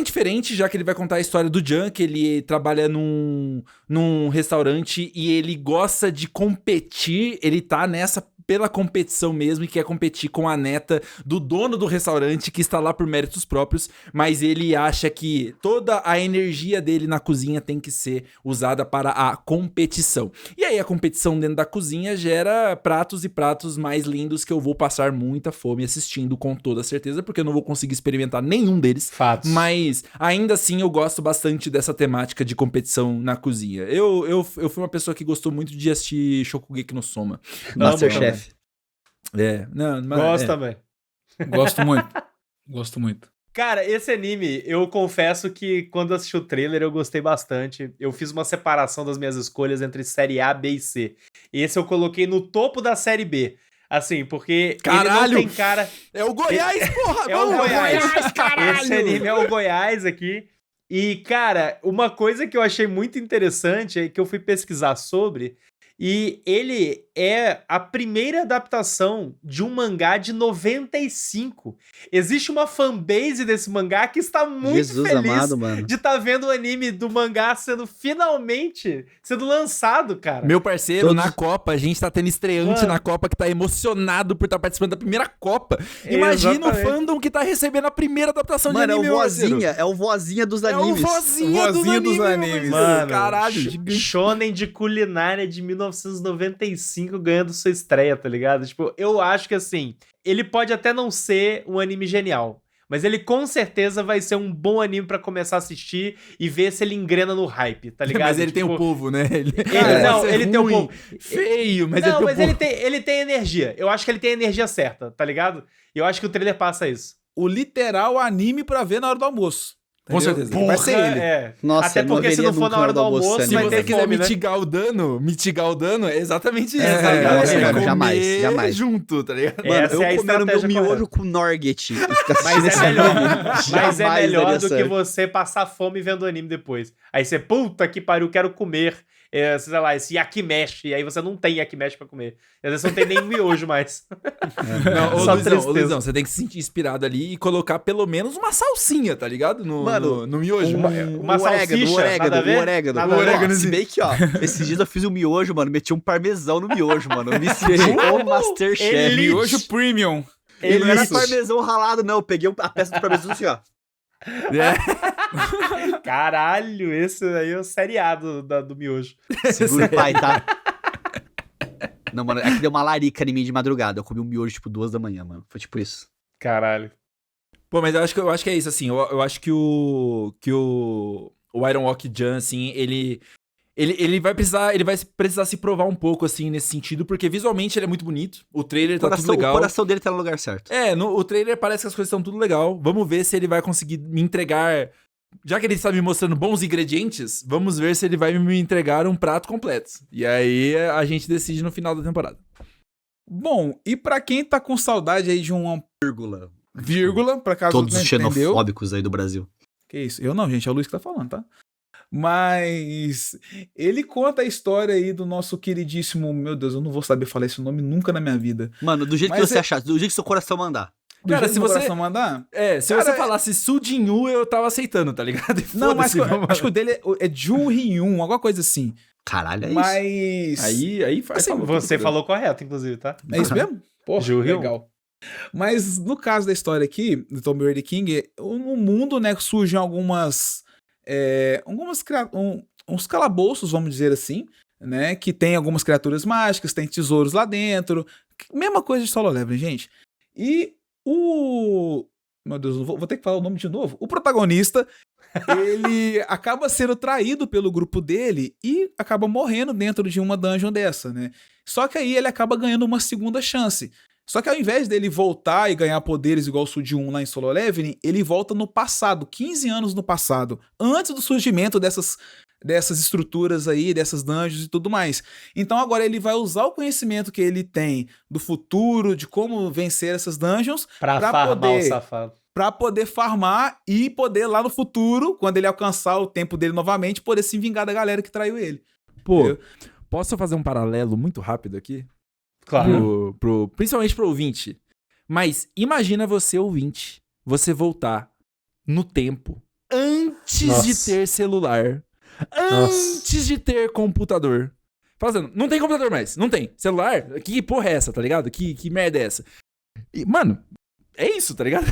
diferente, já que ele vai contar a história do Jan, que ele trabalha num restaurante e ele gosta de competir, ele tá nessa pela competição mesmo e quer competir com a neta do dono do restaurante que está lá por méritos próprios, mas ele acha que toda a energia dele na cozinha tem que ser usada para a competição. E aí a competição dentro da cozinha gera pratos e pratos mais lindos que eu vou passar muita fome assistindo com toda certeza, porque eu não vou conseguir experimentar nenhum deles. Fatos. Mas ainda assim eu gosto bastante dessa temática de competição na cozinha. Eu fui uma pessoa que gostou muito de assistir Shokugeki no Soma. Masterchef. Gosto também. Gosto muito. Cara, esse anime, eu confesso que quando eu assisti o trailer eu gostei bastante. Eu fiz uma separação das minhas escolhas entre série A, B e C. Esse eu coloquei no topo da série B. Assim, porque Caralho! ele não tem cara... É o Goiás, porra! É o Goiás. caralho! Esse anime é o Goiás aqui. E, cara, uma coisa que eu achei muito interessante é que eu fui pesquisar sobre... E ele é a primeira adaptação de um mangá de 95. Existe uma fanbase desse mangá que está muito Jesus feliz amado, mano. de estar vendo o anime do mangá finalmente sendo lançado, cara. Meu parceiro, Todos- na Copa, a gente tá tendo estreante Mano. na Copa que tá emocionado por estar participando da primeira Copa. Imagina o Exatamente. fandom que tá recebendo a primeira adaptação Mano, de anime, é meu o parceiro. vozinha dos É o animes. vozinha dos Vozinha dos animes, animes. meu parceiro. Mano, Caralho, gigante. Shonen de culinária de 1995 ganhando sua estreia, tá ligado? Tipo, eu acho que assim, ele pode até não ser um anime genial, mas ele com certeza vai ser um bom anime pra começar a assistir e ver se ele engrena no hype, tá ligado? Mas ele tem Tipo, o povo, né? Ele não, pode ser ele tem o ruim, povo. feio, mas não, ele tem o povo. ele tem energia. Eu acho que ele tem a energia certa, tá ligado? E eu acho que o trailer passa isso. O literal anime pra ver na hora do almoço. Com Entendeu? certeza. Vai ser ele. É. Nossa, Até eu não porque se veria não for nunca na hora do almoço, esse Se vai anime. você ter quiser fome, né? mitigar o dano, é exatamente isso. É, tá ligado? nossa, É cara, comer jamais. junto, tá ligado? Mano, Essa eu é a comendo meu estratégia miojo correta. com Norget e ficar assistindo Mas esse é melhor, anime. mas é Jamais melhor daria do que certo. você passar fome vendo anime depois. Aí você, puta que pariu, quero comer, sei lá, esse yakimeshi. E aí você não tem yakimeshi pra comer. Às vezes você não tem nem miojo mais. Não, Só ô tristeza. Luizão, você tem que se sentir inspirado ali e colocar pelo menos uma salsinha, tá ligado? Mano, no miojo. Uma salsicha, nada a ver? O orégano. Nada a ver? Ó, se bem que, ó, esses dias eu fiz um miojo, mano, meti um parmesão no miojo, mano. Eu me senti o Masterchef. Elite. Miojo premium. E não era Elite. parmesão ralado, não. Eu peguei a peça do parmesão assim, ó. Caralho, esse aí é o seriado do miojo. Segura o pai, tá? Não, mano, é que deu uma larica em mim de madrugada. Eu comi um miojo, tipo, 2 da manhã, mano. Foi tipo isso. Caralho. Pô, mas eu acho que é isso, assim. Eu acho que o Iron Walk Jan, assim, ele vai precisar se provar um pouco, assim, nesse sentido, porque visualmente ele é muito bonito. O trailer tá tudo legal. O coração dele tá no lugar certo. O trailer parece que as coisas estão tudo legal. Vamos ver se ele vai conseguir me entregar. Já que ele está me mostrando bons ingredientes, vamos ver se ele vai me entregar um prato completo. E aí a gente decide no final da temporada. Bom, e pra quem tá com saudade aí de uma vírgula, pra caso Todos não os entendeu. xenofóbicos aí do Brasil. Que isso? Eu não, gente, é o Luiz que tá falando, tá? Mas ele conta a história aí do nosso queridíssimo, meu Deus, eu não vou saber falar esse nome nunca na minha vida. Mano, do jeito que Mas você achar, do jeito que seu coração mandar. Do Cara, jeito se que meu você- coração mandar? Se Cara, você falasse Sujin-Yu, eu tava aceitando, tá ligado? E Não, mas foda-se, vamos- acho que o dele é Ju Hyun, alguma coisa assim. Caralho, é isso. Mas... Aí faz Assim, falou Você tudo, falou correto, inclusive, tá? É isso mesmo? Porra, Ju Hyun. legal. Mas no caso da história aqui, do Tomb Raider King, no mundo, né, surgem uns calabouços, vamos dizer assim, né, que tem algumas criaturas mágicas, tem tesouros lá dentro, mesma coisa de Solo Leveling, gente. E meu Deus, vou ter que falar o nome de novo. O protagonista, ele acaba sendo traído pelo grupo dele e acaba morrendo dentro de uma dungeon dessa, né? Só que aí ele acaba ganhando uma segunda chance. Só que ao invés dele voltar e ganhar poderes igual o Sujin lá em Solo Leveling, ele volta no passado, 15 anos no passado, antes do surgimento dessas estruturas aí, dessas dungeons e tudo mais. Então agora ele vai usar o conhecimento que ele tem do futuro, de como vencer essas dungeons, Pra farmar o safado. pra poder farmar e poder lá no futuro, quando ele alcançar o tempo dele novamente, poder se vingar da galera que traiu ele. Pô, Entendeu? posso fazer um paralelo muito rápido aqui? Claro. Principalmente pro ouvinte. Mas imagina você, ouvinte, você voltar no tempo antes Nossa. de ter celular, Nossa. antes de ter computador. Fala assim, não tem computador mais, não tem. Celular? Que porra é essa, tá ligado? Que merda é essa? E, mano, é isso, tá ligado?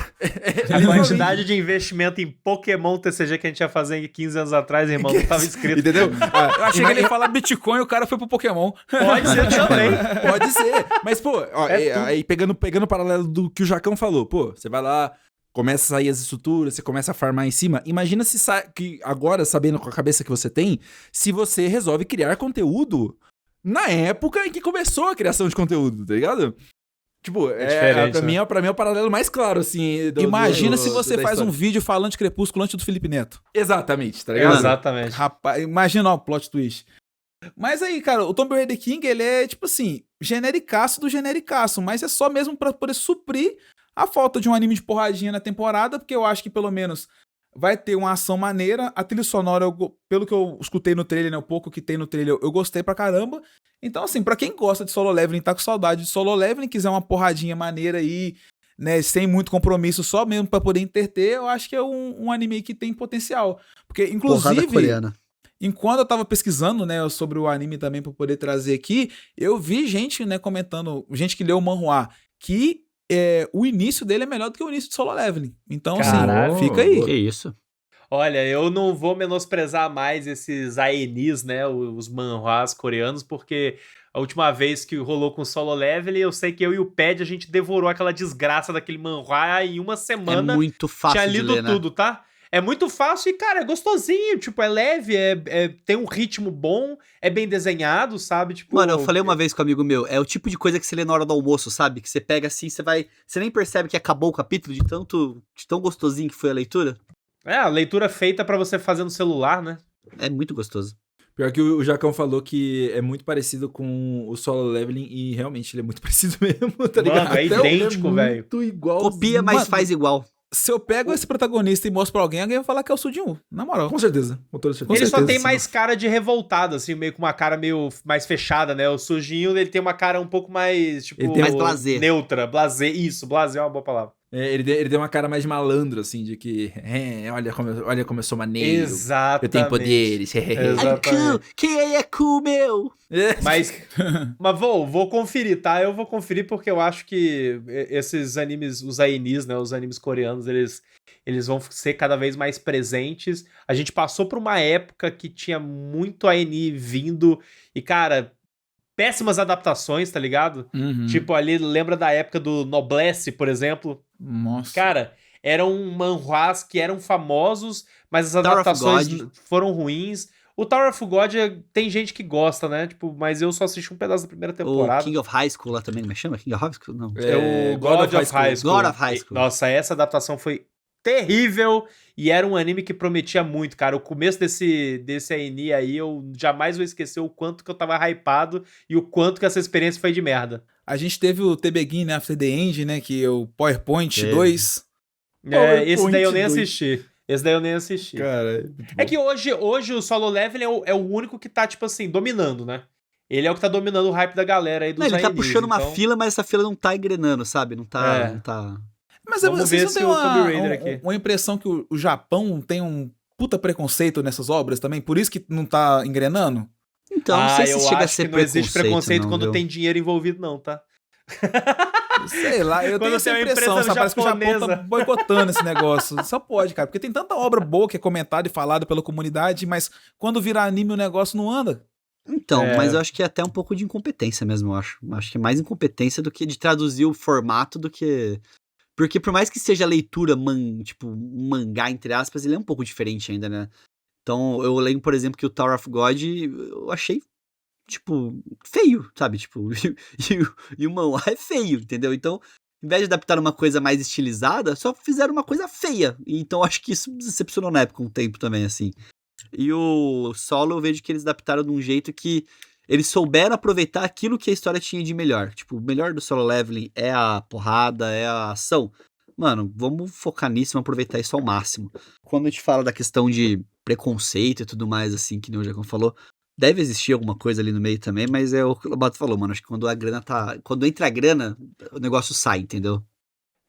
A quantidade de investimento em Pokémon TCG que a gente ia fazer 15 anos atrás, irmão, não tava escrito. Entendeu? Eu achei que ele ia falar Bitcoin e o cara foi pro Pokémon. Pode ser também. Pode ser. Mas, pô, ó, É tudo. aí pegando o paralelo do que o Jacão falou, pô, você vai lá, começa a sair as estruturas, você começa a farmar em cima. Imagina se que agora, sabendo com a cabeça que você tem, se você resolve criar conteúdo na época em que começou a criação de conteúdo, tá ligado? Tipo, diferente, pra mim é o paralelo mais claro, assim. Imagina se você da faz um história. vídeo falando de Crepúsculo antes do Felipe Neto. Exatamente, tá ligado? Exatamente. Rapaz, imagina, ó, o plot twist. Mas aí, cara, o Tomb Raider King, ele é, tipo assim, genericaço do genericaço, mas é só mesmo pra poder suprir a falta de um anime de porradinha na temporada, porque eu acho que pelo menos vai ter uma ação maneira. A trilha sonora, pelo que eu escutei no trailer, né, o pouco que tem no trailer, eu gostei pra caramba. Então, assim, pra quem gosta de Solo Leveling, tá com saudade de Solo Leveling, quiser uma porradinha maneira aí, né, sem muito compromisso, só mesmo pra poder entreter, eu acho que é um anime que tem potencial. Porque, Porrada inclusive, coreana. enquanto eu tava pesquisando, né, sobre o anime também pra poder trazer aqui, eu vi gente, né, comentando, gente que leu o manhwa, que o início dele é melhor do que o início de Solo Leveling. Então, Caralho. assim, fica aí. Que isso? Olha, eu não vou menosprezar mais esses ANIs, né, os manhwas coreanos, porque a última vez que rolou com Solo Leveling, eu sei que eu e o Ped, a gente devorou aquela desgraça daquele manhwa em uma semana. É muito fácil Tinha de lido ler, né? tudo, tá? É muito fácil e, cara, é gostosinho, tipo, é leve, tem um ritmo bom, é bem desenhado, sabe? Tipo, Mano, eu falei uma vez com um amigo meu, é o tipo de coisa que você lê na hora do almoço, sabe? Que você pega assim, você nem percebe que acabou o capítulo de tão gostosinho que foi a leitura. É, a leitura feita pra você fazer no celular, né? É muito gostoso. Pior que o Jacão falou que é muito parecido com o Solo Leveling e realmente ele é muito parecido mesmo, tá Mano, ligado? é idêntico, velho. Muito igual. Copia, mas Mano, faz igual. Se eu pego esse protagonista e mostro pra alguém vai falar que é o Sujin, na moral. Com certeza. Com toda certeza. Ele só certeza, tem sim. mais cara de revoltado, assim, meio com uma cara meio mais fechada, né? O Sujinho, ele tem uma cara um pouco mais, tipo... Ele tem mais blasé. Neutra, blasé. Isso, blasé é uma boa palavra. Ele tem uma cara mais de malandro, assim, de que... olha como eu sou maneiro. Exatamente. Eu tenho poderes. Exatamente. Quem é cool, meu? Mas vou conferir, tá? Eu vou conferir porque eu acho que esses animes, os ANIs, né? Os animes coreanos, eles vão ser cada vez mais presentes. A gente passou por uma época que tinha muito ANI vindo e, cara, péssimas adaptaçõões, tá ligado? Uhum. Tipo, ali, lembra da época do Noblesse, por exemplo? Nossa. Cara, eram manhwas que eram famosos, mas as Tower of adaptações God. foram ruins. O Tower of God tem gente que gosta, né? Tipo, mas eu só assisti um pedaço da primeira temporada. O King of High School lá também, como é que chama? King of High School? Não. É o God of High School. God of High School. Nossa, essa adaptação foi terrível e era um anime que prometia muito, cara. O começo desse ANI aí, eu jamais vou esquecer o quanto que eu tava hypado e o quanto que essa experiência foi de merda. A gente teve o The Begin, né, After the End, né, que é o PowerPoint Teve. 2. Esse daí eu nem dois. assisti. Esse daí eu nem assisti. Cara, É que hoje o Solo Leveling é o único que tá, tipo assim, dominando, né? Ele é o que tá dominando o hype da galera aí dos Não, ele tá ANIs, puxando uma então- fila, mas essa fila não tá engrenando, sabe? Não tá. É. Não tá... Mas Vamos vocês ver não se têm o Tomb Raider aqui. uma impressão que o Japão tem um puta preconceito nessas obras também? Por isso que não tá engrenando? Então, não sei se eu chega a acho ser que não existe preconceito não, quando viu? tem dinheiro envolvido, não, tá? Sei lá, eu Quando tenho essa tem uma impressão, empresa sabe? Parece que o Japão japonesa. tá boicotando esse negócio. Só pode, cara, porque tem tanta obra boa que é comentada e falada pela comunidade, mas quando virar anime o negócio não anda. Então, É. mas eu acho que é até um pouco de incompetência mesmo, eu acho. Acho que é mais incompetência do que de traduzir o formato do que... Porque por mais que seja leitura, tipo, um mangá, entre aspas, ele é um pouco diferente ainda, né? Então, eu lembro, por exemplo, que o Tower of God, eu achei, tipo, feio, sabe? Tipo, e o manhwa é feio, entendeu? Então, em vez de adaptar uma coisa mais estilizada, só fizeram uma coisa feia. Então, acho que isso decepcionou na época um tempo também, assim. E o Solo, eu vejo que eles adaptaram de um jeito que eles souberam aproveitar aquilo que a história tinha de melhor. Tipo, o melhor do Solo Leveling é a porrada, é a ação. Mano, vamos focar nisso, vamos aproveitar isso ao máximo. Quando a gente fala da questão de preconceito e tudo mais, assim, que nem o Jacão falou, deve existir alguma coisa ali no meio também, mas é o que o Lobato falou, mano. Acho que quando a grana tá. Quando entra a grana, o negócio sai, entendeu?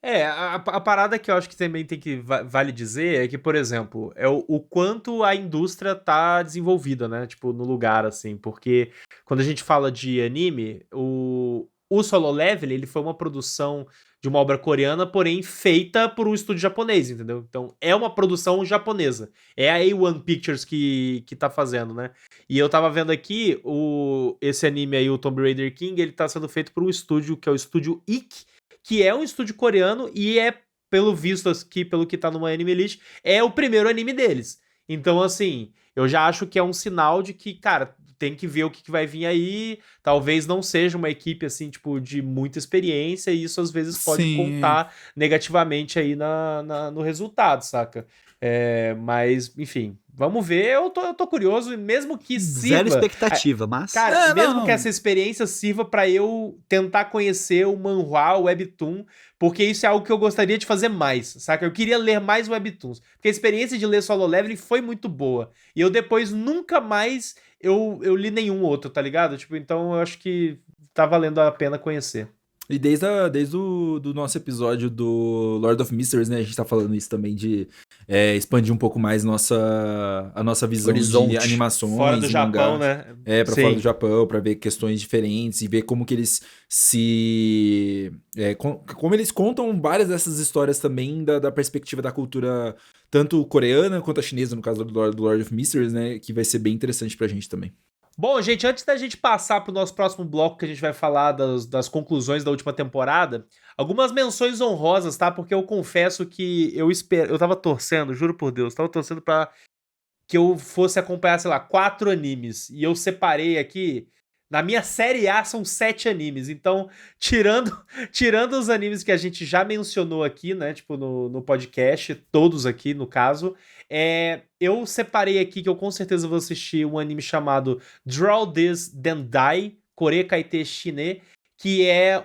A parada que eu acho que também tem que vale dizer é que, por exemplo, é o quanto a indústria tá desenvolvida, né? Tipo, no lugar, assim. Porque quando a gente fala de anime, o Solo Leveling, ele foi uma produção de uma obra coreana, porém feita por um estúdio japonês, entendeu? Então, é uma produção japonesa. É a A1 Pictures que tá fazendo, né? E eu tava vendo aqui, esse anime aí, o Tomb Raider King, ele tá sendo feito por um estúdio que é o estúdio IK, que é um estúdio coreano e é, pelo visto aqui, pelo que tá no Anime List, é o primeiro anime deles. Então, assim, eu já acho que é um sinal de que, cara, tem que ver o que vai vir aí. Talvez não seja uma equipe, assim, tipo, de muita experiência, e isso às vezes pode Sim. contar negativamente aí no resultado, saca? Mas, enfim, vamos ver. Eu tô curioso, e mesmo que Zero sirva... expectativa, mas... Cara, mesmo não. que essa experiência sirva pra eu tentar conhecer o manhwa, o webtoon, porque isso é algo que eu gostaria de fazer mais, saca? Eu queria ler mais webtoons, porque a experiência de ler Solo Leveling foi muito boa. E eu depois nunca mais eu li nenhum outro, tá ligado? Tipo, então eu acho que tá valendo a pena conhecer. E desde o do nosso episódio do Lord of Mysteries, né? A gente tá falando isso também de expandir um pouco mais a nossa visão Horizonte. de animações. Fora do e Japão, mangás. né? Pra Sim. fora do Japão, pra ver questões diferentes e ver como que eles como eles contam várias dessas histórias também da perspectiva da cultura tanto coreana quanto a chinesa, no caso do Lord of Mysteries, né? Que vai ser bem interessante pra gente também. Bom, gente, antes da gente passar pro nosso próximo bloco, que a gente vai falar das conclusões da última temporada, algumas menções honrosas, tá? Porque eu confesso que eu tava torcendo, juro por Deus, tava torcendo pra que eu fosse acompanhar, sei lá, 4 animes. E eu separei aqui, na minha série A são 7 animes. Então, tirando os animes que a gente já mencionou aqui, né? Tipo, no podcast, todos aqui, no caso, eu separei aqui que eu com certeza vou assistir um anime chamado Draw This Then Die, Kore Kaite Shine, que é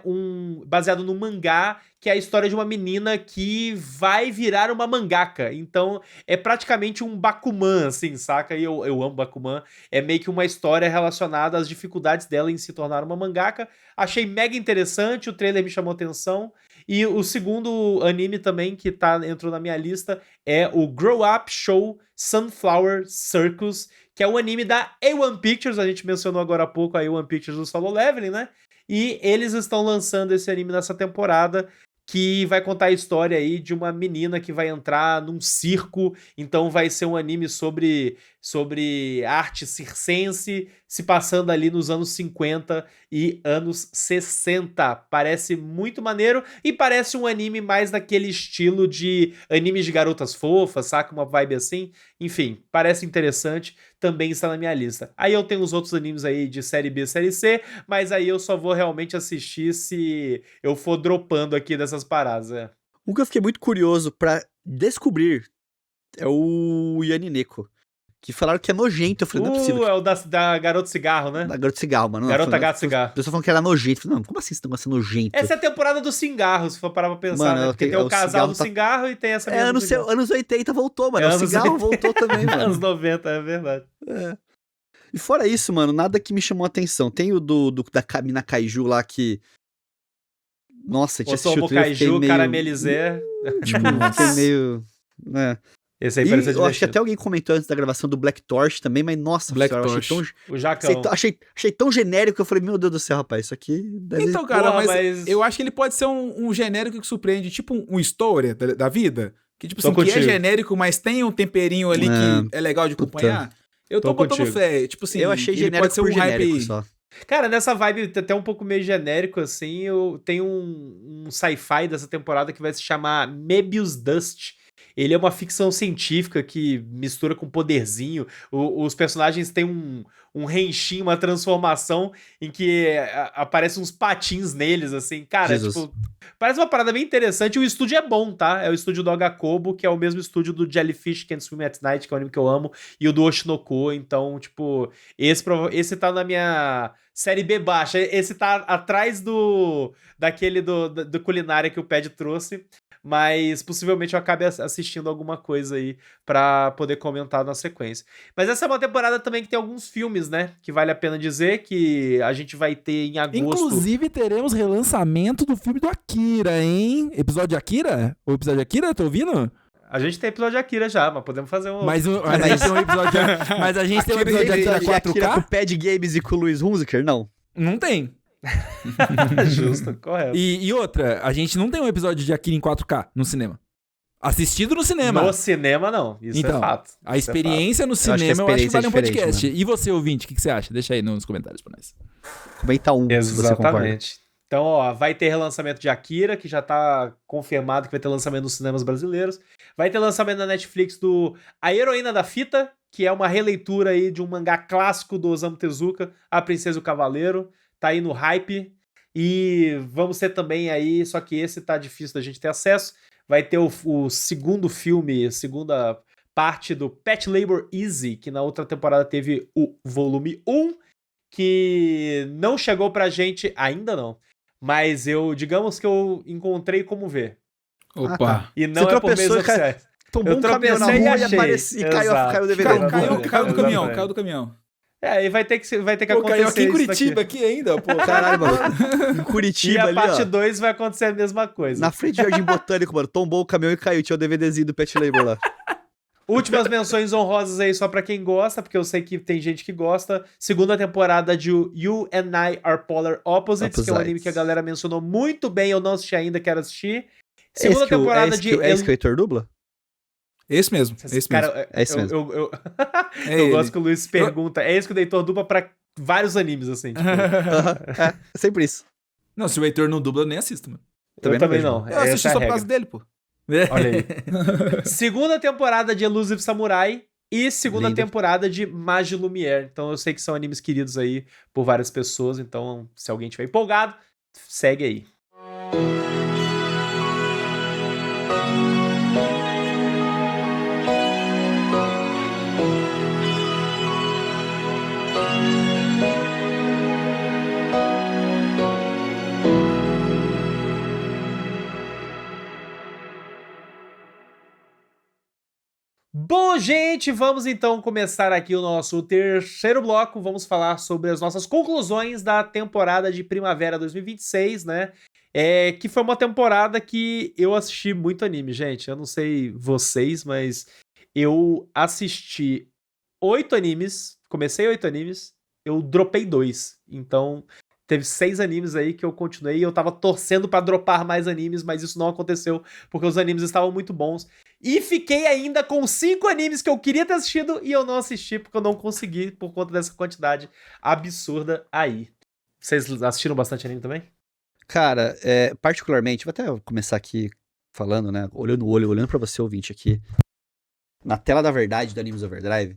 baseado no mangá, que é a história de uma menina que vai virar uma mangaka. Então, é praticamente um Bakuman, assim, saca? E eu amo Bakuman. É meio que uma história relacionada às dificuldades dela em se tornar uma mangaka. Achei mega interessante, o trailer me chamou atenção. E o segundo anime também que entrou na minha lista é o Grow Up Show Sunflower Circus, que é o anime da A1 Pictures. A gente mencionou agora há pouco a A1 Pictures do Solo Leveling, né? E eles estão lançando esse anime nessa temporada, que vai contar a história aí de uma menina que vai entrar num circo. Então vai ser um anime sobre arte circense, se passando ali nos anos 50 e anos 60. Parece muito maneiro e parece um anime mais daquele estilo de animes de garotas fofas, saca? Uma vibe assim. Enfim, parece interessante. Também está na minha lista. Aí eu tenho os outros animes aí de série B, série C, mas aí eu só vou realmente assistir se eu for dropando aqui dessas paradas, O que eu fiquei muito curioso pra descobrir é o Yanineko. Que falaram que é nojento. Eu falei, não é possível. É o da Garota Cigarro, né? Da Garota Cigarro, mano. Garota Gato Cigarro. A pessoa falando que era nojento. Eu falei, não, como assim esse negócio é nojento? Essa é a temporada do cigarro, se for parar pra pensar, Mano, né? Porque tem o casal do cigarro e tem essa menina do cigarro. Anos 80 voltou, mano. O anos cigarro 80. voltou também, mano. Anos 90, é verdade. E fora isso, mano, nada que me chamou a atenção. Tem o da Kamina Kaiju lá que... Nossa, a gente assistiu Otomo o trailer, fiquei Kaiju, meio... Caramelizé. Tipo, fiquei meio... né. Esse aí E pareceu eu acho que divertido. até alguém comentou antes da gravação do Black Torch também, mas nossa Black senhora, eu Torch. O Jacão. achei tão genérico que eu falei, meu Deus do céu, rapaz, isso aqui deve... Então, cara, Porra, mas eu acho que ele pode ser um genérico que surpreende, tipo um história da vida. Que, tipo Tô assim, que é contigo. genérico, mas tem um temperinho ali que é legal de puta. acompanhar. Eu tô Tô botando contigo. fé. Tipo assim, eu achei ele genérico pode ser por um genérico hype. só. Cara, nessa vibe até um pouco meio genérico, assim, eu tenho um sci-fi dessa temporada que vai se chamar Mebius Dust. Ele é uma ficção científica que mistura com poderzinho. Os personagens têm um renchinho, uma transformação em que aparecem uns patins neles, assim. Cara, Jesus. tipo, parece uma parada bem interessante. O estúdio é bom, tá? É o estúdio do Agakobo, que é o mesmo estúdio do Jellyfish Can't Swim at Night, que é um anime que eu amo, e o do Oshinoko. Então, tipo, esse tá na minha série B baixa. Esse tá atrás daquele do culinária que o Ped trouxe. Mas possivelmente eu acabe assistindo alguma coisa aí pra poder comentar na sequência. Mas essa é uma temporada também que tem alguns filmes, né? Que vale a pena dizer que a gente vai ter em agosto. Inclusive, teremos relançamento do filme do Akira, hein? Episódio de Akira? O episódio de Akira, tá ouvindo? A gente tem episódio de Akira já, mas podemos fazer um... Mas a gente tem um episódio mas a gente tem um episódio de Akira E Akira com 4K? o Pad Games e com o Luiz Hunziker? Não. Não tem. Justo, correto. E outra, a gente não tem um episódio de Akira em 4K no cinema. Assistido no cinema. No cinema, não. Isso Então, é fato. A Isso é experiência no acho que a cinema eu acho que experiência vale um é diferente, podcast. E você, ouvinte, o que você acha? Deixa aí nos comentários pra nós. Comenta um, se você concorda. Exatamente. Então, ó, vai ter relançamento de Akira, que já tá confirmado que vai ter lançamento nos cinemas brasileiros. Vai ter lançamento na Netflix do A Heroína da Fita, que é uma releitura aí de um mangá clássico do Osamu Tezuka, A Princesa e o Cavaleiro. Tá aí no hype. E vamos ter também aí, só que esse tá difícil da gente ter acesso. Vai ter o segundo filme, a segunda parte do Pet Labor Easy, que na outra temporada teve o volume 1, que não chegou pra gente ainda não. Mas digamos que eu encontrei como ver. Opa. tá. E não Você é por meios tropeçou, cara? oficiais. Tombou Eu um caminhão na tropecei e rua e achei. apareci, e caiu Exato. o DVD. Caiu do caminhão, Exatamente. caiu do caminhão. E vai ter que Pô, acontecer caiu aqui em isso Curitiba, daqui. aqui ainda, pô. Caralho, mano. Em E Curitiba a ali, parte ó. 2 vai acontecer a mesma coisa. Na frente do Jardim Botânico, mano. Tombou o caminhão e caiu. Tinha o DVDzinho do Pet Labor lá. Últimas menções honrosas aí só pra quem gosta, porque eu sei que tem gente que gosta. Segunda temporada de You and I Are Polar Opposites, que é um anime que a galera mencionou muito bem, eu não assisti ainda, quero assistir. Segunda temporada de... É esse que o Heitor dubla? Esse mesmo, esse Cara, mesmo. É esse mesmo. eu É eu ele. gosto que o Luiz pergunta, é esse que o Deitor dubla pra vários animes, assim. Tipo, Aham, é sempre isso. Não, se o Heitor não dubla, eu nem assisto, mano. eu também vejo, não. Eu assisti Essa é a só por regra. causa dele, pô. Olha aí. Segunda temporada de Elusive Samurai e segunda Lindo. temporada de Magi Lumière. Então eu sei que são animes queridos aí por várias pessoas, então se alguém tiver empolgado, segue aí. Bom, gente, vamos então começar aqui o nosso terceiro bloco. Vamos falar sobre as nossas conclusões da temporada de Primavera 2026, né? Que foi uma temporada que eu assisti muito anime, gente. Eu não sei vocês, mas eu assisti 8 animes, comecei 8 animes, eu dropei 2. Então, teve 6 animes aí que eu continuei e eu tava torcendo pra dropar mais animes, mas isso não aconteceu porque os animes estavam muito bons. E fiquei ainda com 5 animes que eu queria ter assistido e eu não assisti porque eu não consegui por conta dessa quantidade absurda aí. Vocês assistiram bastante anime também? Cara, particularmente, vou até começar aqui falando, né? Olhando no olho, olhando pra você, ouvinte, aqui. Na tela da verdade do Animes Overdrive.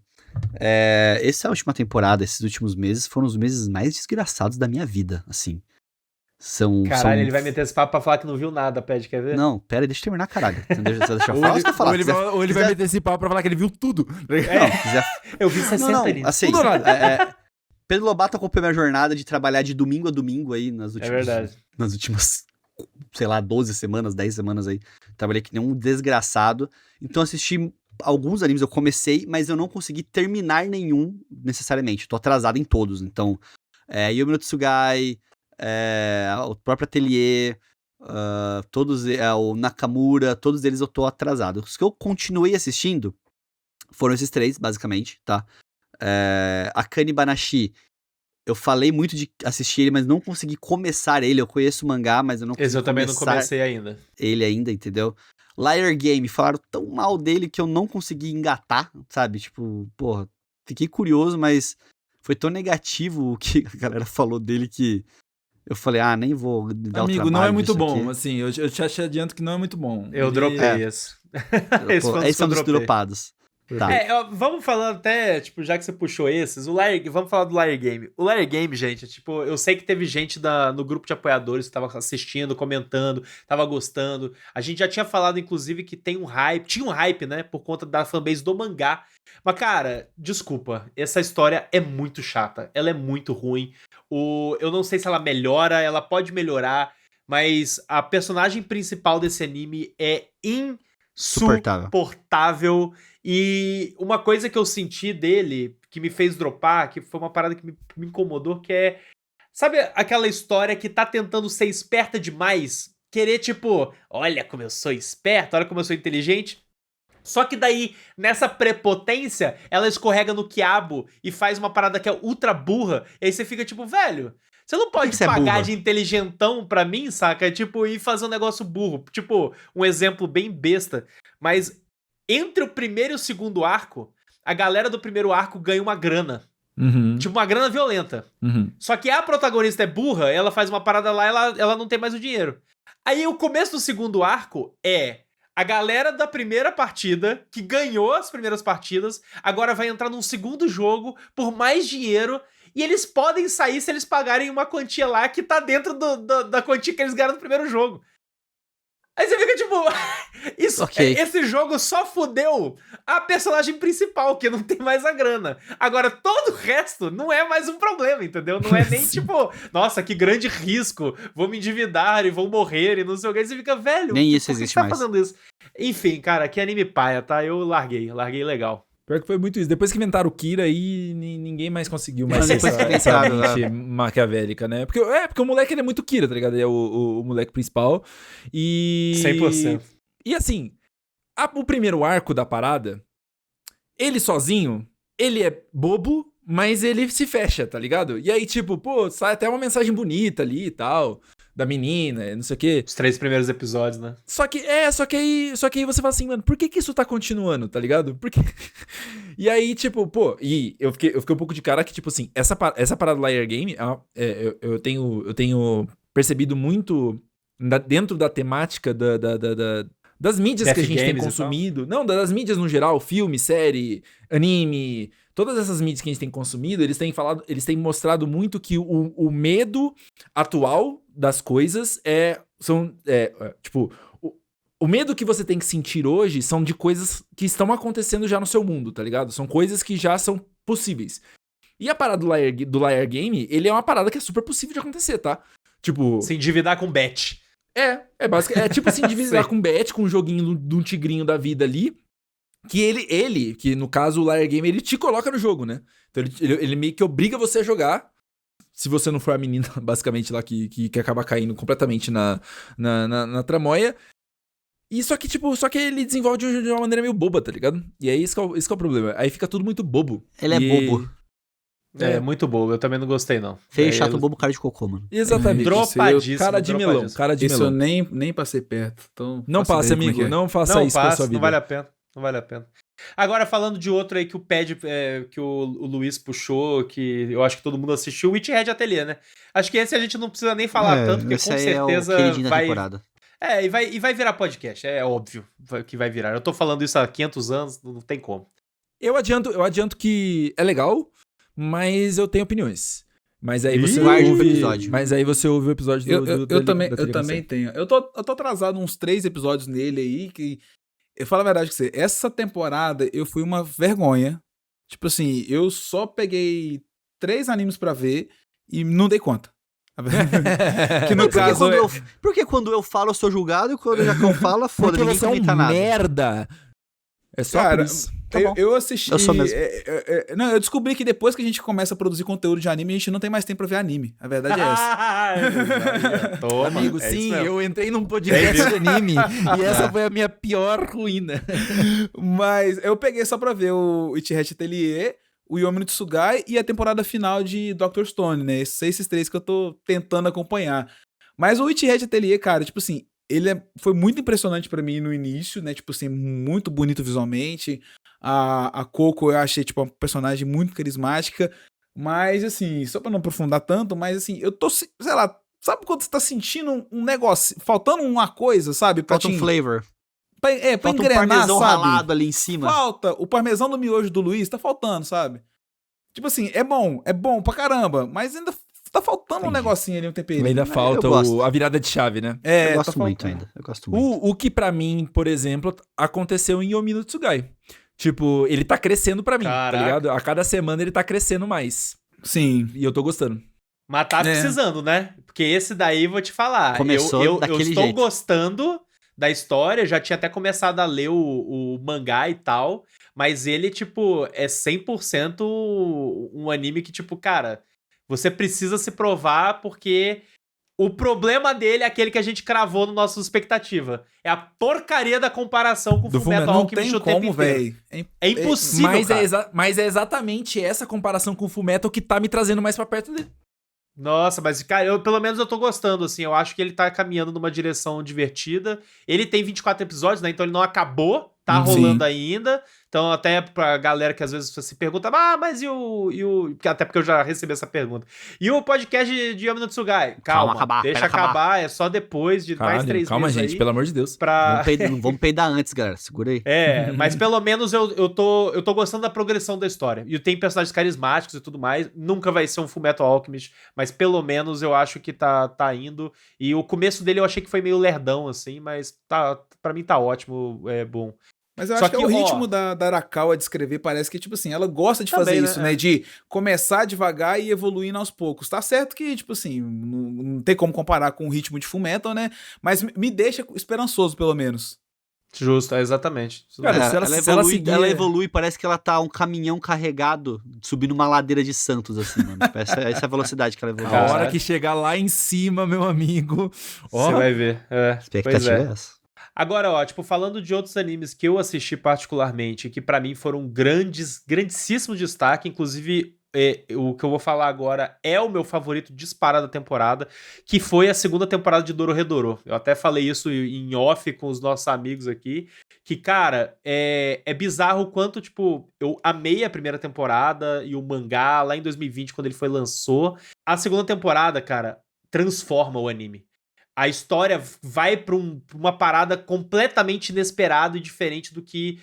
Essa última temporada, esses últimos meses, foram os meses mais desgraçados da minha vida, assim. Caralho, ele vai meter esse papo pra falar que não viu nada, Pede, quer ver? Não, pera aí, deixa eu terminar, caralho. Entendeu? Você deixa eu falar, você vai falar. Ou ele vai meter esse pau pra falar que ele viu tudo. Eu vi 60 Não, animes. assim, Tudo ou nada? Pedro Lobato acompanhou minha jornada de trabalhar de domingo a domingo aí nas verdade. nas últimas, sei lá, 12 semanas, 10 semanas aí. Trabalhei que nem um desgraçado. Então assisti alguns animes, eu comecei, mas eu não consegui terminar nenhum necessariamente. Tô atrasado em todos. Então, Yomi no Tsugai, o próprio Atelier, todos, o Nakamura, todos eles eu tô atrasado. Os que eu continuei assistindo foram esses 3, basicamente, tá? Akane Banashi, eu falei muito de assistir ele, mas não consegui começar ele. Eu conheço o mangá, mas eu não consegui Esse eu também não comecei ainda. Ele ainda, entendeu? Liar Game, falaram tão mal dele que eu não consegui engatar, sabe? Tipo, porra, fiquei curioso, mas foi tão negativo o que a galera falou dele que eu falei, nem vou dar Amigo, o trabalho não é muito disso bom, aqui. assim, eu te adianto que não é muito bom. Eu dropei esse. Esses são dos dropados. Tá. Vamos falando até, tipo, já que você puxou esses, vamos falar do Liar Game. O Liar Game, gente, tipo, eu sei que teve gente no grupo de apoiadores que tava assistindo, comentando, tava gostando. A gente já tinha falado, inclusive, que tinha um hype, né, por conta da fanbase do mangá. Mas, cara, desculpa, essa história é muito chata, ela é muito ruim. Eu não sei se ela melhora, ela pode melhorar, mas a personagem principal desse anime é insuportável. E uma coisa que eu senti dele, que me fez dropar, que foi uma parada que me incomodou, que é... Sabe aquela história que tá tentando ser esperta demais? Querer, tipo, olha como eu sou esperto, olha como eu sou inteligente. Só que daí, nessa prepotência, ela escorrega no quiabo e faz uma parada que é ultra burra. E aí você fica tipo, velho... Você não pode pagar de inteligentão pra mim, saca? Tipo, ir fazer um negócio burro. Tipo, um exemplo bem besta. Mas entre o primeiro e o segundo arco, a galera do primeiro arco ganha uma grana. Uhum. Tipo, uma grana violenta. Uhum. Só que a protagonista é burra, ela faz uma parada lá, ela não tem mais o dinheiro. Aí o começo do segundo arco é... A galera da primeira partida, que ganhou as primeiras partidas, agora vai entrar num segundo jogo por mais dinheiro... E eles podem sair se eles pagarem uma quantia lá que tá dentro da quantia que eles ganharam no primeiro jogo. Aí você fica tipo... Esse jogo só fudeu a personagem principal, que não tem mais a grana. Agora, todo o resto não é mais um problema, entendeu? Não é nem tipo... Nossa, que grande risco. Vou me endividar e vou morrer e não sei o que. Aí você fica, velho... Nem isso existe mais. Por que você tá fazendo isso? Enfim, cara, que anime paia, tá? Eu larguei legal. Pior que foi muito isso. Depois que inventaram o Kira, aí ninguém mais conseguiu mais depois que essa inventaram, mente maquiavélica, né? Porque o moleque, ele é muito Kira, tá ligado? Ele é o moleque principal. E... 100%. E assim, o primeiro arco da parada, ele sozinho, ele é bobo, mas ele se fecha, tá ligado? E aí, tipo, pô, sai até uma mensagem bonita ali e tal... Da menina, não sei o quê. Os 3 primeiros episódios, né? Só que aí você fala assim, mano, por que isso tá continuando, tá ligado? Porque... E aí, tipo, pô, e eu fiquei um pouco de cara que, tipo assim, essa parada do Liar Game, eu tenho percebido muito dentro da temática das mídias Death que a gente tem Games consumido. Não, das mídias no geral, filme, série, anime... Todas essas mídias que a gente tem consumido, eles têm mostrado muito que o medo atual das coisas tipo, o medo que você tem que sentir hoje são de coisas que estão acontecendo já no seu mundo, tá ligado? São coisas que já são possíveis. E a parada do Liar Game, ele é uma parada que é super possível de acontecer, tá? Tipo... Se endividar com bet. É tipo se endividar com bet, com um joguinho de um tigrinho da vida ali. Que que no caso o Liar Game, ele te coloca no jogo, né? Então ele meio que obriga você a jogar, se você não for a menina, basicamente, lá que acaba caindo completamente na tramóia. E só que ele desenvolve de uma maneira meio boba, tá ligado? E aí isso que é o problema. Aí fica tudo muito bobo. Ele é bobo. É muito bobo, eu também não gostei, não. Feio, chato, bobo, cara de cocô, mano. Exatamente. Dropadíssimo. Cara de melão. Isso eu nem passei perto. Então não passe, amigo. Não faça isso com a sua vida. Não vale a pena. Não vale a pena. Agora, falando de outro aí que que o Luiz puxou, que eu acho que todo mundo assistiu, Witchhead Atelier, né? Acho que esse a gente não precisa nem falar tanto, porque com certeza vai... temporada. E vai virar podcast, é óbvio que vai virar. Eu tô falando isso há 500 anos, não tem como. Eu adianto que é legal, mas eu tenho opiniões. Mas aí você ouve o episódio eu também tenho. Eu tô atrasado uns 3 episódios nele aí, que... Eu falo a verdade com você, essa temporada eu fui uma vergonha. Tipo assim, eu só peguei 3 animes pra ver e não dei conta. Que no caso porque quando eu falo eu sou julgado e quando o Jacão fala, foda-se, ninguém comenta nada. Merda! É só cara, por isso. Tá bom. Eu assisti. Eu sou mesmo. Não, eu descobri que depois que a gente começa a produzir conteúdo de anime, a gente não tem mais tempo pra ver anime. A verdade é essa. Toma, Amigo, é isso sim, mesmo. eu entrei num podcast de anime e essa foi a minha pior ruína. Mas eu peguei só pra ver o Ichihachi Atelier, o Yomi no Tsugai e a temporada final de Dr. Stone, né? Esses três que eu tô tentando acompanhar. Mas o Ichihachi Atelier, cara, tipo assim, foi muito impressionante pra mim no início, né? Tipo assim, muito bonito visualmente. A Coco eu achei, tipo, uma personagem muito carismática. Mas, assim, só pra não aprofundar tanto, mas, assim, eu tô, sei lá, sabe quando você tá sentindo um negócio, faltando uma coisa, sabe? Falta um flavor. Pra Falta um engrenar, parmesão sabe? ralado ali em cima. Falta. O parmesão do miojo do Luiz tá faltando, sabe? Tipo assim, é bom pra caramba, mas ainda tá faltando um negocinho ali, um temperinho. Ainda falta eu gosto. a virada de chave, né? Eu tá gosto muito faltando. ainda. Eu gosto muito. O que pra mim, por exemplo, aconteceu em Yomi no Tsugai. Tipo, ele tá crescendo pra mim, Caraca. tá ligado? A cada semana ele tá crescendo mais. Sim. E eu tô gostando. Mas tá precisando, né? Porque esse daí, vou te falar. Começou eu daquele estou jeito. gostando da história, já tinha até começado a ler o mangá e tal, mas ele, tipo, é 100% um anime que, tipo, cara, você precisa se provar porque o problema dele é aquele que a gente cravou no nosso expectativa. É a porcaria da comparação com o Do Fullmetal Não Alchemist tem o tempo como, inteiro. velho. É impossível, cara. Mas é exatamente essa comparação com o Fullmetal que tá me trazendo mais pra perto dele. Nossa, mas, cara, pelo menos eu tô gostando, assim. Eu acho que ele tá caminhando numa direção divertida. Ele tem 24 episódios, né? Então ele não acabou. Tá Sim. rolando ainda. Então, até pra galera que às vezes se pergunta, mas e o... Até porque eu já recebi essa pergunta. E o podcast de Yomi no Tsugai? Calma, acabar, deixa pera acabar. acabar. É só depois de mais 3 calma, meses gente, aí pelo amor de Deus. pra... Não vamos peidar antes, galera. Segura aí. É, mas pelo menos eu tô gostando da progressão da história. E tem personagens carismáticos e tudo mais. Nunca vai ser um Fullmetal Alchemist, mas pelo menos eu acho que tá indo. E o começo dele eu achei que foi meio lerdão, assim, mas pra mim tá ótimo, é bom. Mas eu Só acho que que, é o ó, ritmo da Arakawa de escrever, parece que, tipo assim, ela gosta de Também, fazer né? isso, né? De começar devagar e evoluindo aos poucos. Tá certo que, tipo assim, não tem como comparar com o ritmo de Fullmetal, né? Mas me deixa esperançoso, pelo menos. Justo, exatamente. Cara, se ela seguir- ela evolui, parece que ela tá um caminhão carregado subindo uma ladeira de Santos, assim, mano. Essa é a velocidade que ela evolui. A Caralho. hora que chegar lá em cima, meu amigo. Você vai ver. A Pois expectativa é é. essa. Agora, ó, tipo, falando de outros animes que eu assisti particularmente, que pra mim foram grandíssimo destaque, inclusive o que eu vou falar agora é o meu favorito disparado da temporada, que foi a segunda temporada de Dorohedoro. Eu até falei isso em off com os nossos amigos aqui, que, cara, é bizarro o quanto, tipo, eu amei a primeira temporada e o mangá lá em 2020, quando ele lançou. A segunda temporada, cara, transforma o anime. A história vai pra uma parada completamente inesperada e diferente do que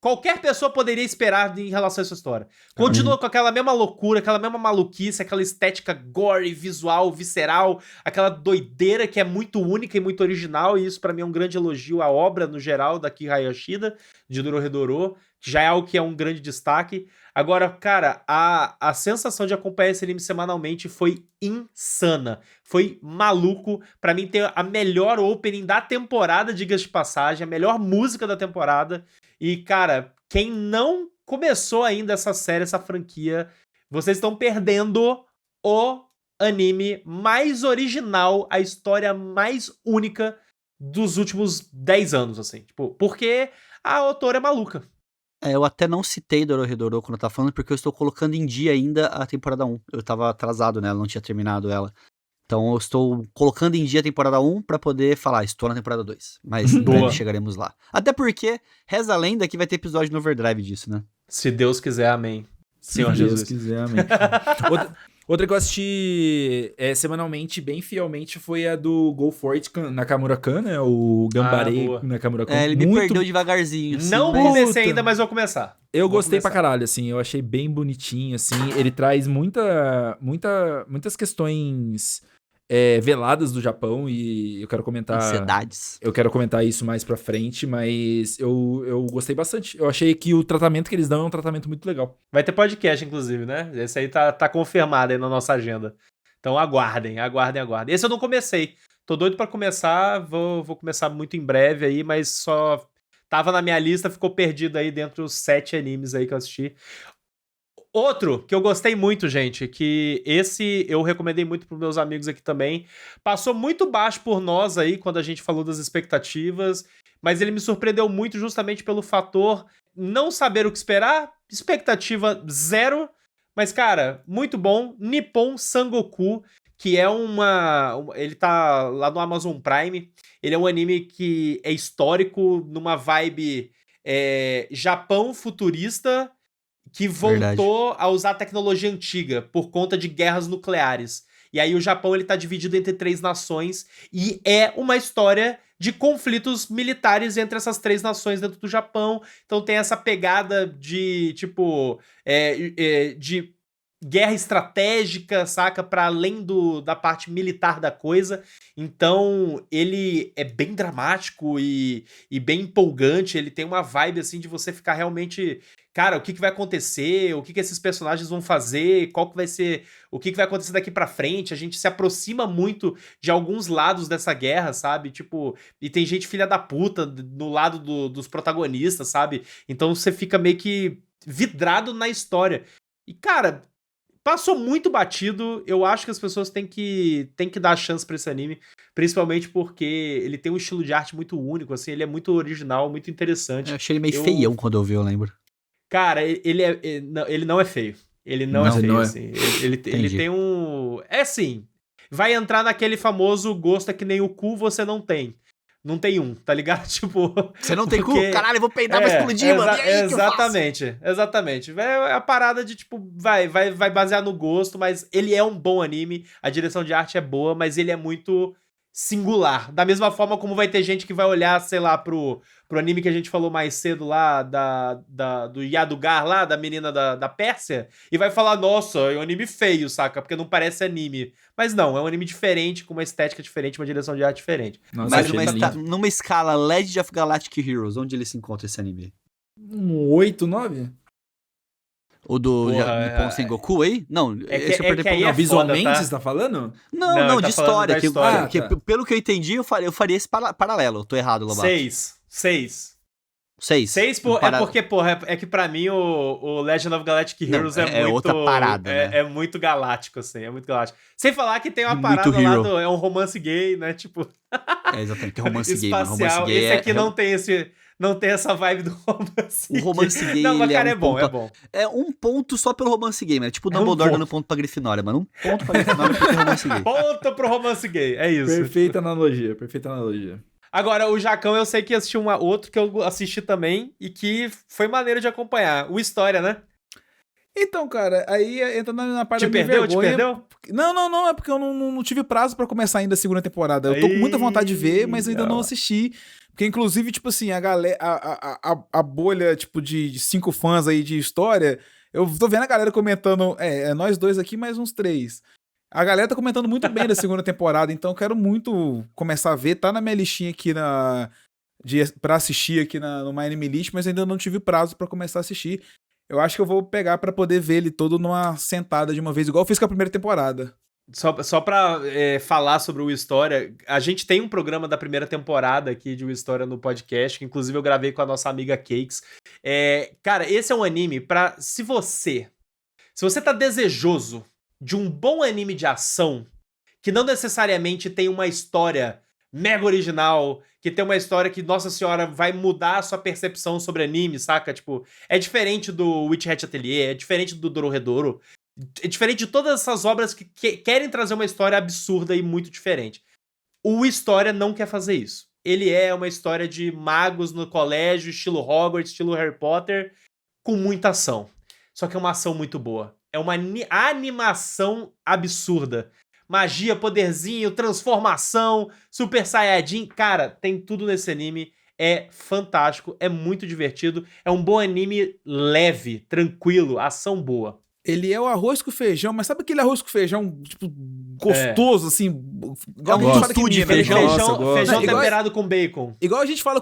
qualquer pessoa poderia esperar em relação a essa história. Continua com aquela mesma loucura, aquela mesma maluquice, aquela estética gore, visual, visceral, aquela doideira que é muito única e muito original, e isso pra mim é um grande elogio à obra no geral da Kiha Yoshida, de Dorohedoro, que já é algo que é um grande destaque. Agora, cara, a sensação de acompanhar esse anime semanalmente foi insana. Foi maluco. Pra mim, tem a melhor opening da temporada, diga-se de passagem, a melhor música da temporada. E, cara, quem não começou ainda essa série, essa franquia, vocês estão perdendo o anime mais original, a história mais única dos últimos 10 anos, assim. Tipo, porque a autora é maluca. Eu até não citei Dorohedoro quando eu tava falando, porque eu estou colocando em dia ainda a temporada 1. Eu tava atrasado nela, não tinha terminado ela. Então eu estou colocando em dia a temporada 1 pra poder falar, estou na temporada 2. Mas em breve chegaremos lá. Até porque, reza a lenda que vai ter episódio no Overdrive disso, né? Se Deus quiser, amém. Senhor Se Deus Jesus. quiser, amém. Outra que eu assisti semanalmente, bem fielmente, foi a do Go For It Nakamura-kan, né? O Gambare boa. Nakamura-kan. Ele me perdeu devagarzinho. assim, Não mas- comecei ainda, mas vou começar. Eu Vou gostei começar. pra caralho, assim, eu achei bem bonitinho, assim, ele traz muitas questões veladas do Japão e eu quero comentar... Ansiedades. Eu quero comentar isso mais pra frente, mas eu gostei bastante. Eu achei que o tratamento que eles dão é um tratamento muito legal. Vai ter podcast, inclusive, né? Esse aí tá confirmado aí na nossa agenda. Então aguardem. Esse eu não comecei. Tô doido pra começar, vou começar muito em breve aí, mas só tava na minha lista, ficou perdido aí dentro dos 7 animes aí que eu assisti. Outro que eu gostei muito, gente, que esse eu recomendei muito pros meus amigos aqui também. Passou muito baixo por nós aí quando a gente falou das expectativas, mas ele me surpreendeu muito justamente pelo fator não saber o que esperar, expectativa zero, mas, cara, muito bom. Nippon Sangoku, que é ele tá lá no Amazon Prime. Ele é um anime que é histórico, numa vibe Japão futurista, que voltou a usar tecnologia antiga por conta de guerras nucleares. E aí o Japão ele tá dividido entre 3 nações e é uma história de conflitos militares entre essas 3 nações dentro do Japão. Então tem essa pegada de, tipo, de guerra estratégica, saca? Pra além da parte militar da coisa. Então, ele é bem dramático e bem empolgante. Ele tem uma vibe, assim, de você ficar realmente... Cara, o que vai acontecer? O que esses personagens vão fazer? Qual que vai ser... O que vai acontecer daqui pra frente? A gente se aproxima muito de alguns lados dessa guerra, sabe? Tipo... E tem gente filha da puta no lado dos protagonistas, sabe? Então, você fica meio que vidrado na história. E, cara... Passou muito batido, eu acho que as pessoas têm que dar chance pra esse anime, principalmente porque ele tem um estilo de arte muito único, assim, ele é muito original, muito interessante. Eu achei ele meio feião quando eu vi, eu lembro. Cara, ele não é feio. Ele não é feio, assim. Ele tem um... É assim, vai entrar naquele famoso gosto é que nem o cu você não tem. Não tem um, tá ligado? Tipo... Você não tem cu? Caralho, eu vou peidar pra explodir, mano. E aí, Exatamente. É a parada de, tipo, vai basear no gosto, mas ele é um bom anime, a direção de arte é boa, mas ele é muito singular. Da mesma forma como vai ter gente que vai olhar, sei lá, pro anime que a gente falou mais cedo lá, do Yadugar lá, da menina da Pérsia, e vai falar, nossa, é um anime feio, saca? Porque não parece anime. Mas não, é um anime diferente, com uma estética diferente, uma direção de arte diferente. Nossa, mas numa escala Legend of Galactic Heroes, onde ele se encontra esse anime? 8, 9? O do Nippon Sengoku aí? Não, esse eu perdi que aí não. Visualmente, foda, tá? você tá falando? Não, de história. História. Pelo que eu entendi, eu faria esse paralelo. Eu tô errado, Lobato. 6. É porque, porra, é que pra mim o Legend of Galactic Heroes é muito... outra parada, né? É muito galáctico, assim, é muito galáctico. Sem falar que tem uma Muito parada hero. lá é um romance gay, né, tipo... Exatamente, tem romance gay, mano. espacial. Romance gay Esse aqui não tem essa vibe do romance O romance gay, não, mas ele cara, é é bom. É um ponto só pelo romance gay, mano. É tipo o Dumbledore dando ponto pra Grifinória, mano. Um ponto pra Grifinória porque tem romance gay. Ponto pro romance gay, é isso. Perfeita analogia. Agora, o Jacão, eu sei que assistiu outro que eu assisti também e que foi maneiro de acompanhar. O História, né? Então, cara, aí entra na parte Te perdeu? Não, é porque eu não tive prazo pra começar ainda a segunda temporada. Eu tô com muita vontade de ver, mas ainda não assisti. Porque, inclusive, tipo assim, a galera, a bolha, tipo, de 5 fãs aí de história, eu tô vendo a galera comentando, nós dois aqui, mais uns 3. A galera tá comentando muito bem da segunda temporada, então eu quero muito começar a ver. Tá na minha listinha aqui pra assistir aqui no My Anime List, mas ainda não tive prazo pra começar a assistir. Eu acho que eu vou pegar pra poder ver ele todo numa sentada de uma vez, igual eu fiz com a primeira temporada. Só pra falar sobre o História, a gente tem um programa da primeira temporada aqui de O História no podcast, que inclusive eu gravei com a nossa amiga Cakes. Cara, esse é um anime pra... Se você tá desejoso de um bom anime de ação, que não necessariamente tem uma história mega original, que tem uma história que, nossa senhora, vai mudar a sua percepção sobre anime, saca? Tipo, é diferente do Witch Hat Atelier, é diferente do Dorohedoro, é diferente de todas essas obras que querem trazer uma história absurda e muito diferente. O História não quer fazer isso. Ele é uma história de magos no colégio, estilo Hogwarts, estilo Harry Potter, com muita ação. Só que é uma ação muito boa. É uma animação absurda. Magia, poderzinho, transformação, Super Saiyajin. Cara, tem tudo nesse anime. É fantástico, é muito divertido. É um bom anime leve, tranquilo, ação boa. Ele é o arroz com feijão, mas sabe aquele arroz com feijão, tipo, gostoso, assim? Igual a gente fala aqui em Minas. Feijão temperado com bacon. Igual a gente fala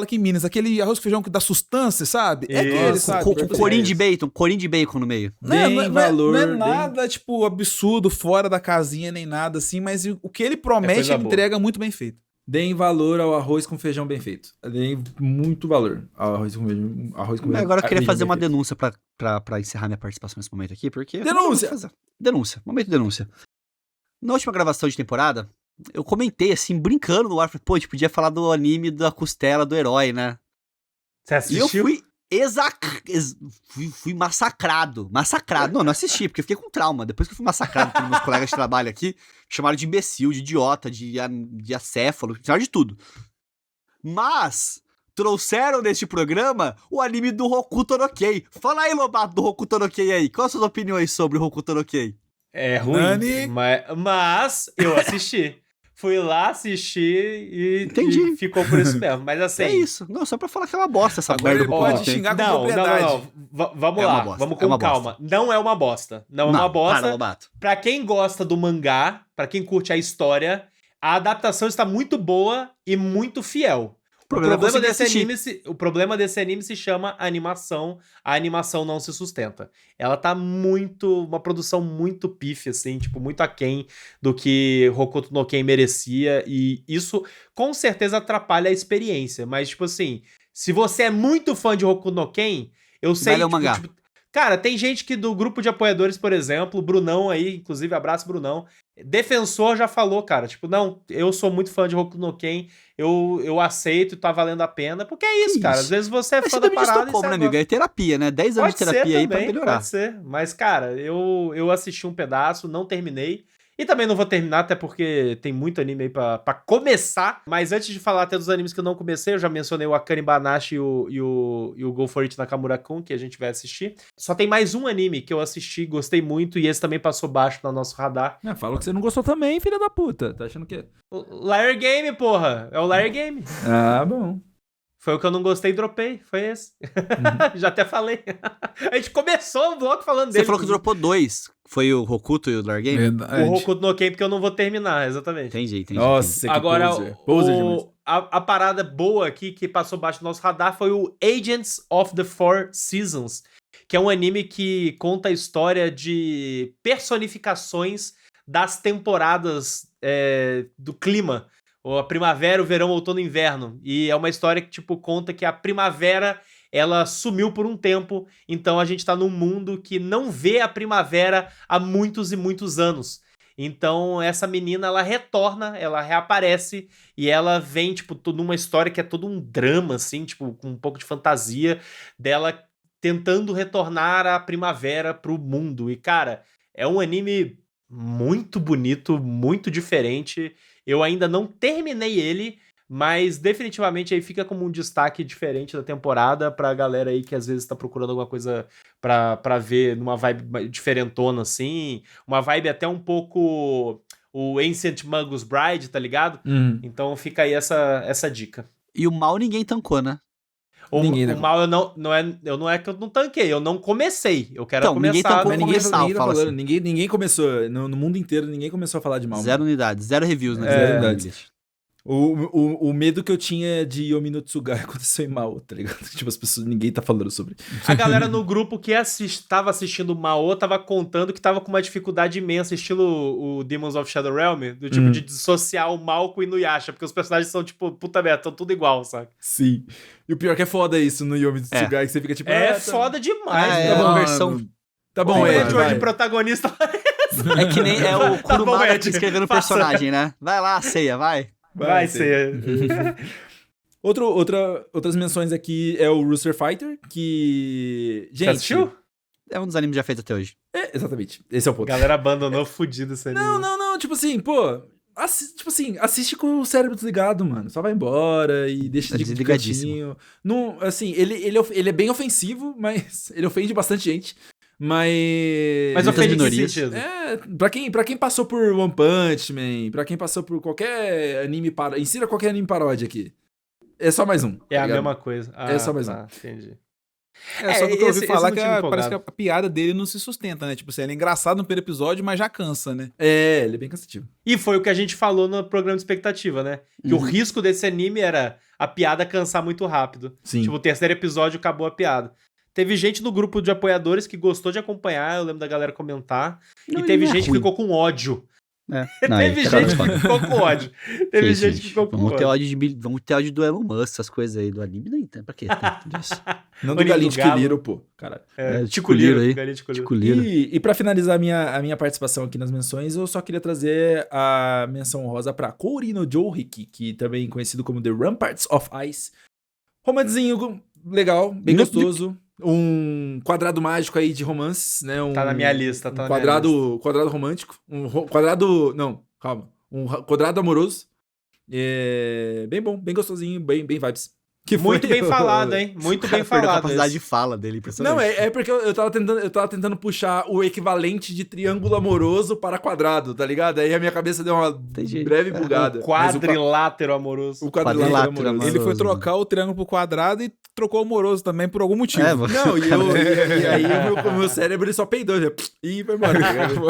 aqui em Minas, aquele arroz com feijão que dá sustância, sabe? É aquele, sabe? Com corinho de bacon no meio. Não é nada, tipo, absurdo, fora da casinha, nem nada assim, mas o que ele promete, ele entrega muito bem feito. Deem valor ao arroz com feijão bem feito. Deem muito valor ao arroz com feijão. Mas agora eu queria fazer uma bem feito. denúncia pra encerrar minha participação nesse momento aqui, porque... Denúncia! Denúncia, momento de denúncia. Na última gravação de temporada, eu comentei, assim, brincando no ar, falei, pô, a gente podia falar do anime da costela do herói, né? Você E eu assistiu? fui massacrado. Massacrado. Não assisti, porque eu fiquei com trauma. Depois que eu fui massacrado pelos meus colegas de trabalho aqui, chamaram de imbecil, de idiota, de acéfalo, chamaram de tudo. Mas trouxeram neste programa o anime do Hokuto no Ken. Fala aí, Lobato, do Hokuto no Ken aí. Quais são as suas opiniões sobre o Hokuto no Ken? É ruim, Nani? mas eu assisti. Fui lá assistir Entendi. e ficou por isso mesmo. Mas assim... É isso. Não, só pra falar que é uma bosta essa Agora merda ele do Hokuto no pode Ken. xingar com Não, propriedade. Vamos É uma lá, bosta, vamos é com uma calma. Não é uma bosta. Não é uma bosta. Para, Lobato. Pra quem gosta do mangá, pra quem curte a história, a adaptação está muito boa e muito fiel. O problema desse anime se chama animação. A animação não se sustenta. Ela tá uma produção muito pífia, assim, tipo, muito aquém do que Hokuto no Ken merecia. E isso, com certeza, atrapalha a experiência. Mas, tipo assim, se você é muito fã de Hokuto no Ken, eu sei... Vai ler o mangá. Cara, tem gente que do grupo de apoiadores, por exemplo, o Brunão aí, inclusive, abraço Brunão, defensor já falou, cara, tipo, não, eu sou muito fã de Hokuto no Ken, eu aceito e tá valendo a pena, porque é isso, Que cara, isso? às vezes você é Mas fã você da parada e como, você né, amigo? É terapia, né? 10 anos de terapia aí pra melhorar. pode ser, mas, cara, eu assisti um pedaço, não terminei, e também não vou terminar, até porque tem muito anime aí pra começar. Mas antes de falar até dos animes que eu não comecei, eu já mencionei o Akane Banashi e o Go For It Nakamura-kun, que a gente vai assistir. Só tem mais um anime que eu assisti, gostei muito, e esse também passou baixo no nosso radar. Fala que você não gostou também, filha da puta. Tá achando que... O Liar Game, porra! É o Liar Game. Ah, bom. Foi o que eu não gostei e dropei, foi esse. Já até falei. A gente começou o bloco falando dele. Você falou que dropou 2. Foi o Hokuto e o Dark Game? Verdade. O Hokuto no Ken, porque eu não vou terminar, exatamente. Entendi. Nossa, que Agora, poser. Poser demais. a parada boa aqui que passou baixo do nosso radar foi o Agents of the Four Seasons, que é um anime que conta a história de personificações das temporadas do clima. A primavera, o verão, o outono e inverno. E é uma história que, tipo, conta que a primavera, ela sumiu por um tempo, então a gente tá num mundo que não vê a primavera há muitos e muitos anos. Então essa menina, ela retorna, ela reaparece e ela vem, tipo, numa história que é todo um drama, assim, tipo, com um pouco de fantasia dela tentando retornar a primavera pro mundo. E, cara, é um anime muito bonito, muito diferente. Eu ainda não terminei ele, mas definitivamente aí fica como um destaque diferente da temporada pra galera aí que às vezes tá procurando alguma coisa pra ver numa vibe diferentona, assim. Uma vibe até um pouco o Ancient Magus Bride, tá ligado? Então fica aí essa dica. E o mal ninguém tancou, né? O Ninguém mal não é que eu não tanquei, eu não comecei. Eu quero Então, ninguém começar. tancou Mas começar, tá fala falando, assim. ninguém começou, no mundo inteiro, ninguém começou a falar de mal. 0 unidades, 0 reviews, né? Zero 0 unidades. O medo que eu tinha de Yomi no Tsugai aconteceu em Mao, tá ligado? Tipo, as pessoas, ninguém tá falando sobre. A galera no grupo que tava assistindo o Mao tava contando que tava com uma dificuldade imensa, estilo o Demons of Shadow Realm, do tipo de dissociar o Mal com o Inuyasha, porque os personagens são tipo, puta merda, estão tudo igual, sabe? Sim. E o pior que é foda isso no Yomi no Tsugai, que você fica tipo... É tá- foda demais, É, tá bom. uma versão... Tá bom, O Ed, Ed hoje vai. protagonista. É que nem é o Tá bom, Kurumada Ed, escrevendo o faça. personagem, né? Vai lá, ceia, vai. Vai ser. Outras menções aqui é o Rooster Fighter, que... Você Gente... assistiu? É um dos animes já feitos até hoje. Exatamente. Esse é o A ponto. galera abandonou fudido esse anime. Não, tipo assim, pô... assiste com o cérebro desligado, mano. Só vai embora e deixa É de desligadíssimo. cantinho. Não, assim, ele é bem ofensivo, mas ele ofende bastante gente. Mas Mas muitas ofende em que minorias. sentido? pra quem passou por One Punch Man, pra quem passou por qualquer anime paródia, insira qualquer anime paródia aqui. É só mais um. É tá a ligado? mesma coisa. É só mais um. Entendi. Só que eu ouvi esse falar não que tinha me parece que empolgado. a piada dele não se sustenta, né? Tipo assim, ele é engraçado no primeiro episódio, mas já cansa, né? É, ele é bem cansativo. E foi o que a gente falou no programa de expectativa, né? Que o risco desse anime era a piada cansar muito rápido. Sim. Tipo, o terceiro episódio acabou a piada. Teve gente no grupo de apoiadores que gostou de acompanhar, eu lembro da galera comentar. Não, e teve ele não é gente que ruim. ficou com ódio. Não, Teve cara, gente que ficou com ódio. Teve gente que ficou com vamos ter ódio. vamos ter ódio do Elon Musk, essas coisas aí do anime, nem tem pra quê? Tem disso. Não O do anime Galinho do de Galo. Quiliro, pô. Caralho. Tico Liro aí. Galinha Tico Liro. Tico Liro. E pra finalizar a minha participação aqui nas menções, eu só queria trazer a menção honrosa pra Kouri no Jouriki, que também é conhecido como The Ramparts of Ice. Romancezinho legal, bem gostoso. Um quadrado mágico aí de romances, né? Tá na minha lista, tá na minha quadrado romântico. Quadrado... Não, calma. Quadrado amoroso. Bem bom, bem gostosinho, bem vibes. Muito bem falado, hein? Muito bem A falado. capacidade esse. de fala dele, impressionante. Não, é porque eu tava tentando puxar o equivalente de triângulo amoroso para quadrado, tá ligado? Aí a minha cabeça deu uma Entendi. breve bugada. Quadrilátero amoroso. O quadrilátero Quadrilátero amoroso. Ele foi Amoroso, trocar o triângulo pro quadrado e trocou o amoroso também por algum motivo. mano. Não, e aí o meu cérebro ele só peidou já, e foi embora. Tá ligado?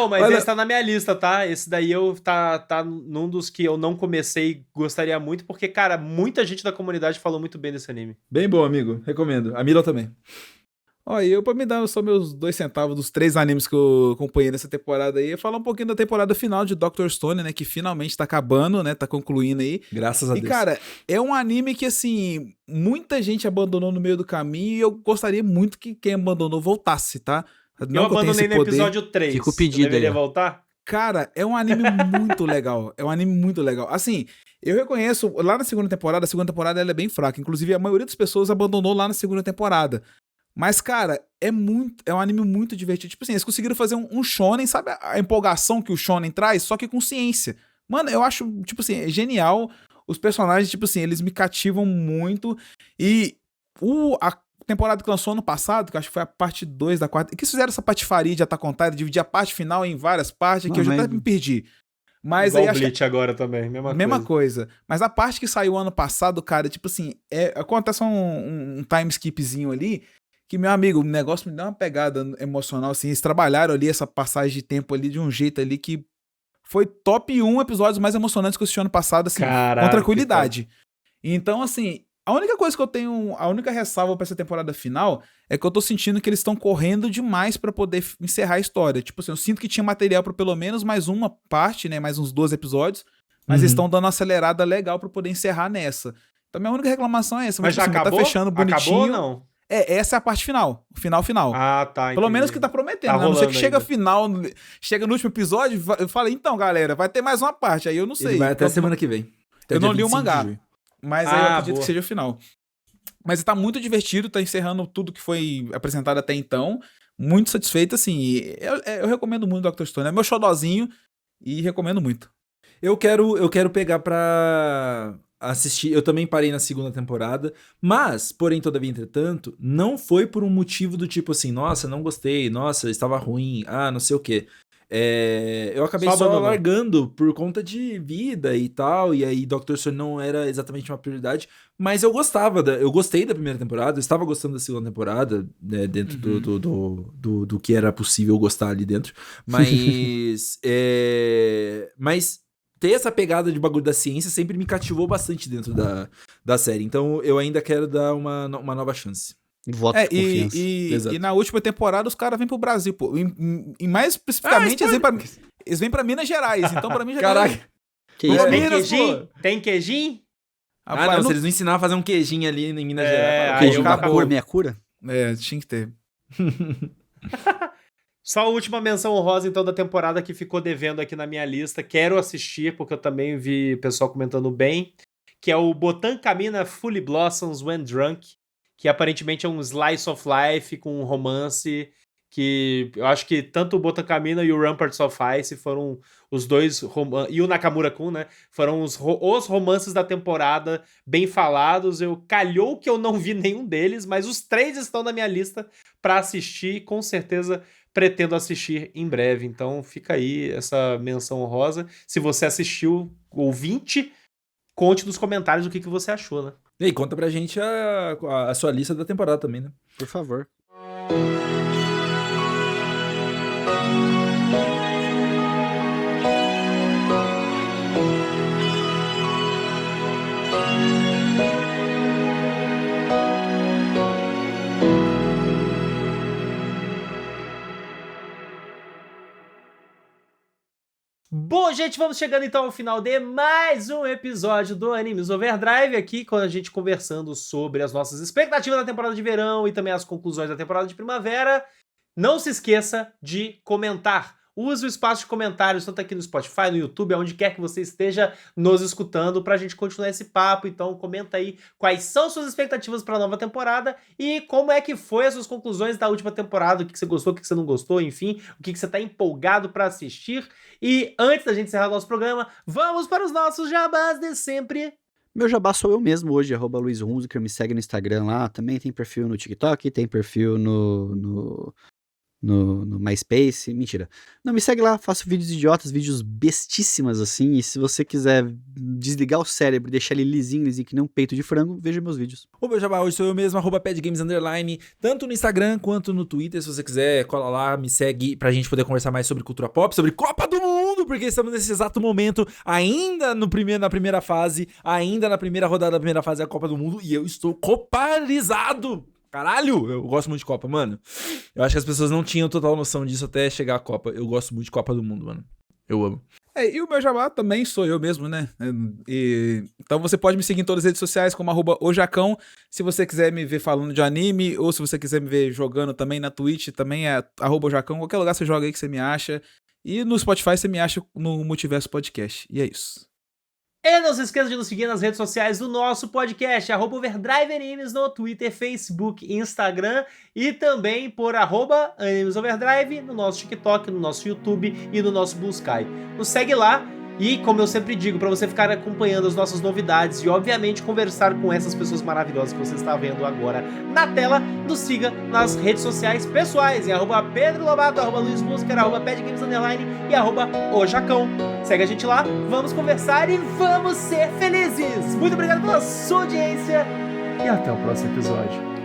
Mas Olha- esse tá na minha lista, tá? Esse daí tá num dos que eu não comecei e gostaria muito, porque, cara, muita gente da comunidade falou muito bem desse anime. Bem bom, amigo. Recomendo. A Mila também. Ó, e eu pra me dar só meus 2 centavos dos 3 animes que eu acompanhei nessa temporada aí, falar um pouquinho da temporada final de Dr. Stone, né, que finalmente tá acabando, né, tá concluindo aí. Graças a E Deus. cara, é um anime que assim, muita gente abandonou no meio do caminho e eu gostaria muito que quem abandonou voltasse, tá? Eu que tenha abandonei esse no poder. episódio 3. Fica o pedido Eu deveria aí, ó. voltar? Cara, é um anime muito legal. É um anime muito legal. Assim, eu reconheço, lá na segunda temporada, a segunda temporada ela é bem fraca. Inclusive, a maioria das pessoas abandonou lá na segunda temporada. Mas, cara, é um anime muito divertido. Tipo assim, eles conseguiram fazer um shonen, sabe a empolgação que o shonen traz? Só que com ciência. Mano, eu acho, tipo assim, é genial. Os personagens, tipo assim, eles me cativam muito. E a temporada que lançou ano passado, que eu acho que foi a parte 2 da quarta, que eles fizeram essa patifaria de Attack on Titan, dividir a parte final em várias partes, que eu já até me perdi. Mas Igual aí o acho que Bleach agora também, mesma coisa. Mas a parte que saiu ano passado, cara, tipo assim, acontece um time skipzinho ali, que, meu amigo, o negócio me deu uma pegada emocional, assim, eles trabalharam ali essa passagem de tempo ali de um jeito ali que foi top 1 episódios mais emocionantes que eu assisti ano passado, assim, Caralho, com tranquilidade. Então, assim, a única coisa que eu tenho, a única ressalva pra essa temporada final é que eu tô sentindo que eles estão correndo demais pra poder encerrar a história. Tipo assim, eu sinto que tinha material pra pelo menos mais uma parte, né, mais uns 12 episódios, mas eles estão dando uma acelerada legal pra poder encerrar nessa. Então, minha única reclamação é essa. Mas tipo já assim, acabou? Tá fechando bonitinho. Acabou ou não? Essa é a parte final. Final. Ah, tá. Pelo entendi. menos que tá prometendo. Tá Né? A não ser que rolando chega ainda. final, chega no último episódio, eu falei, então, galera, vai ter mais uma parte. Aí eu não sei. Ele vai até Eu- semana que vem. Até Eu dia não li o 25 de mangá. junho. Mas aí eu Ah, acredito boa. que seja o final. Mas tá muito divertido, tá encerrando tudo que foi apresentado até então. Muito satisfeito, assim. E eu recomendo muito o Dr. Stone. É meu xodozinho e recomendo muito. Eu quero pegar pra assistir. Eu também parei na segunda temporada, mas, porém, todavia, entretanto, não foi por um motivo do tipo assim, nossa, não gostei, nossa, estava ruim, não sei o quê. Eu acabei Só só abandonou. largando por conta de vida e tal, e aí Dr. Stone não era exatamente uma prioridade, mas eu gostei da primeira temporada, eu estava gostando da segunda temporada, né, dentro do que era possível gostar ali dentro, mas mas ter essa pegada de bagulho da ciência sempre me cativou bastante dentro da série, então eu ainda quero dar uma nova chance. Voto de confiança. Exato. E na última temporada os caras vêm pro Brasil, pô. E mais especificamente, eles vêm pra Minas Gerais. Então, pra mim, já Caraca. Que Pô, isso, Tem Minas, queijinho? Tem queijinho? Rapaz, não, se eles não ensinaram a fazer um queijinho ali em Minas É, Gerais. aí Queijo eu da acabo- cor, minha cura? tinha que ter. Só a última menção honrosa, então, da temporada que ficou devendo aqui na minha lista. Quero assistir, porque eu também vi pessoal comentando bem. Que é o Botan Kamina Fully Blossoms When Drunk. Que aparentemente é um slice of life com um romance. Que eu acho que tanto o Botan Kamina e o Ramparts of Ice foram os dois. E o Nakamura-kun, né? Foram os romances da temporada bem falados. Calhou que eu não vi nenhum deles, mas os 3 estão na minha lista pra assistir. Com certeza pretendo assistir em breve. Então fica aí essa menção honrosa. Se você assistiu, ouvinte, conte nos comentários o que você achou, né? E aí, conta pra gente a sua lista da temporada também, né? Por favor. Bom, gente, vamos chegando então ao final de mais um episódio do Animes Overdrive, aqui com a gente conversando sobre as nossas expectativas da temporada de verão e também as conclusões da temporada de primavera. Não se esqueça de comentar. Use o espaço de comentários, tanto aqui no Spotify, no YouTube, aonde quer que você esteja nos escutando, pra gente continuar esse papo. Então, comenta aí quais são suas expectativas para a nova temporada e como é que foi as suas conclusões da última temporada, o que você gostou, o que você não gostou, enfim, o que você tá empolgado para assistir. E antes da gente encerrar o nosso programa, vamos para os nossos jabás de sempre. Meu jabá sou eu mesmo hoje, @LuizHunziker, me segue no Instagram lá, também tem perfil no TikTok, tem perfil no MySpace, mentira. Não, me segue lá, faço vídeos idiotas, vídeos bestíssimas assim, e se você quiser desligar o cérebro e deixar ele lisinho que nem um peito de frango, veja meus vídeos. O meu jabá hoje sou eu mesmo, @padgames_, tanto no Instagram quanto no Twitter. Se você quiser, cola lá, me segue pra gente poder conversar mais sobre cultura pop, sobre Copa do Mundo, porque estamos nesse exato momento, ainda na primeira fase, ainda na primeira rodada da primeira fase da Copa do Mundo, e eu estou coparizado! Caralho, eu gosto muito de Copa, mano. Eu acho que as pessoas não tinham total noção disso até chegar a Copa. Eu gosto muito de Copa do Mundo, mano. Eu amo. E o meu jabá também sou eu mesmo, né? Então você pode me seguir em todas as redes sociais como @ojacão. Se você quiser me ver falando de anime, ou se você quiser me ver jogando também na Twitch, também é @ojacão. Qualquer lugar você joga aí que você me acha. E no Spotify você me acha no Multiverso Podcast. E é isso. E não se esqueça de nos seguir nas redes sociais do nosso podcast, @OverdriveAnimes no Twitter, Facebook, Instagram e também por @AnimesOverdrive no nosso TikTok, no nosso YouTube e no nosso Blue Sky. Nos segue lá e, como eu sempre digo, para você ficar acompanhando as nossas novidades e, obviamente, conversar com essas pessoas maravilhosas que você está vendo agora na tela, nos siga nas redes sociais pessoais, em @PedroLobato, @LuizBuscar, @PadGames_ e @ojacão. Segue a gente lá, vamos conversar e vamos ser felizes! Muito obrigado pela sua audiência e até o próximo episódio.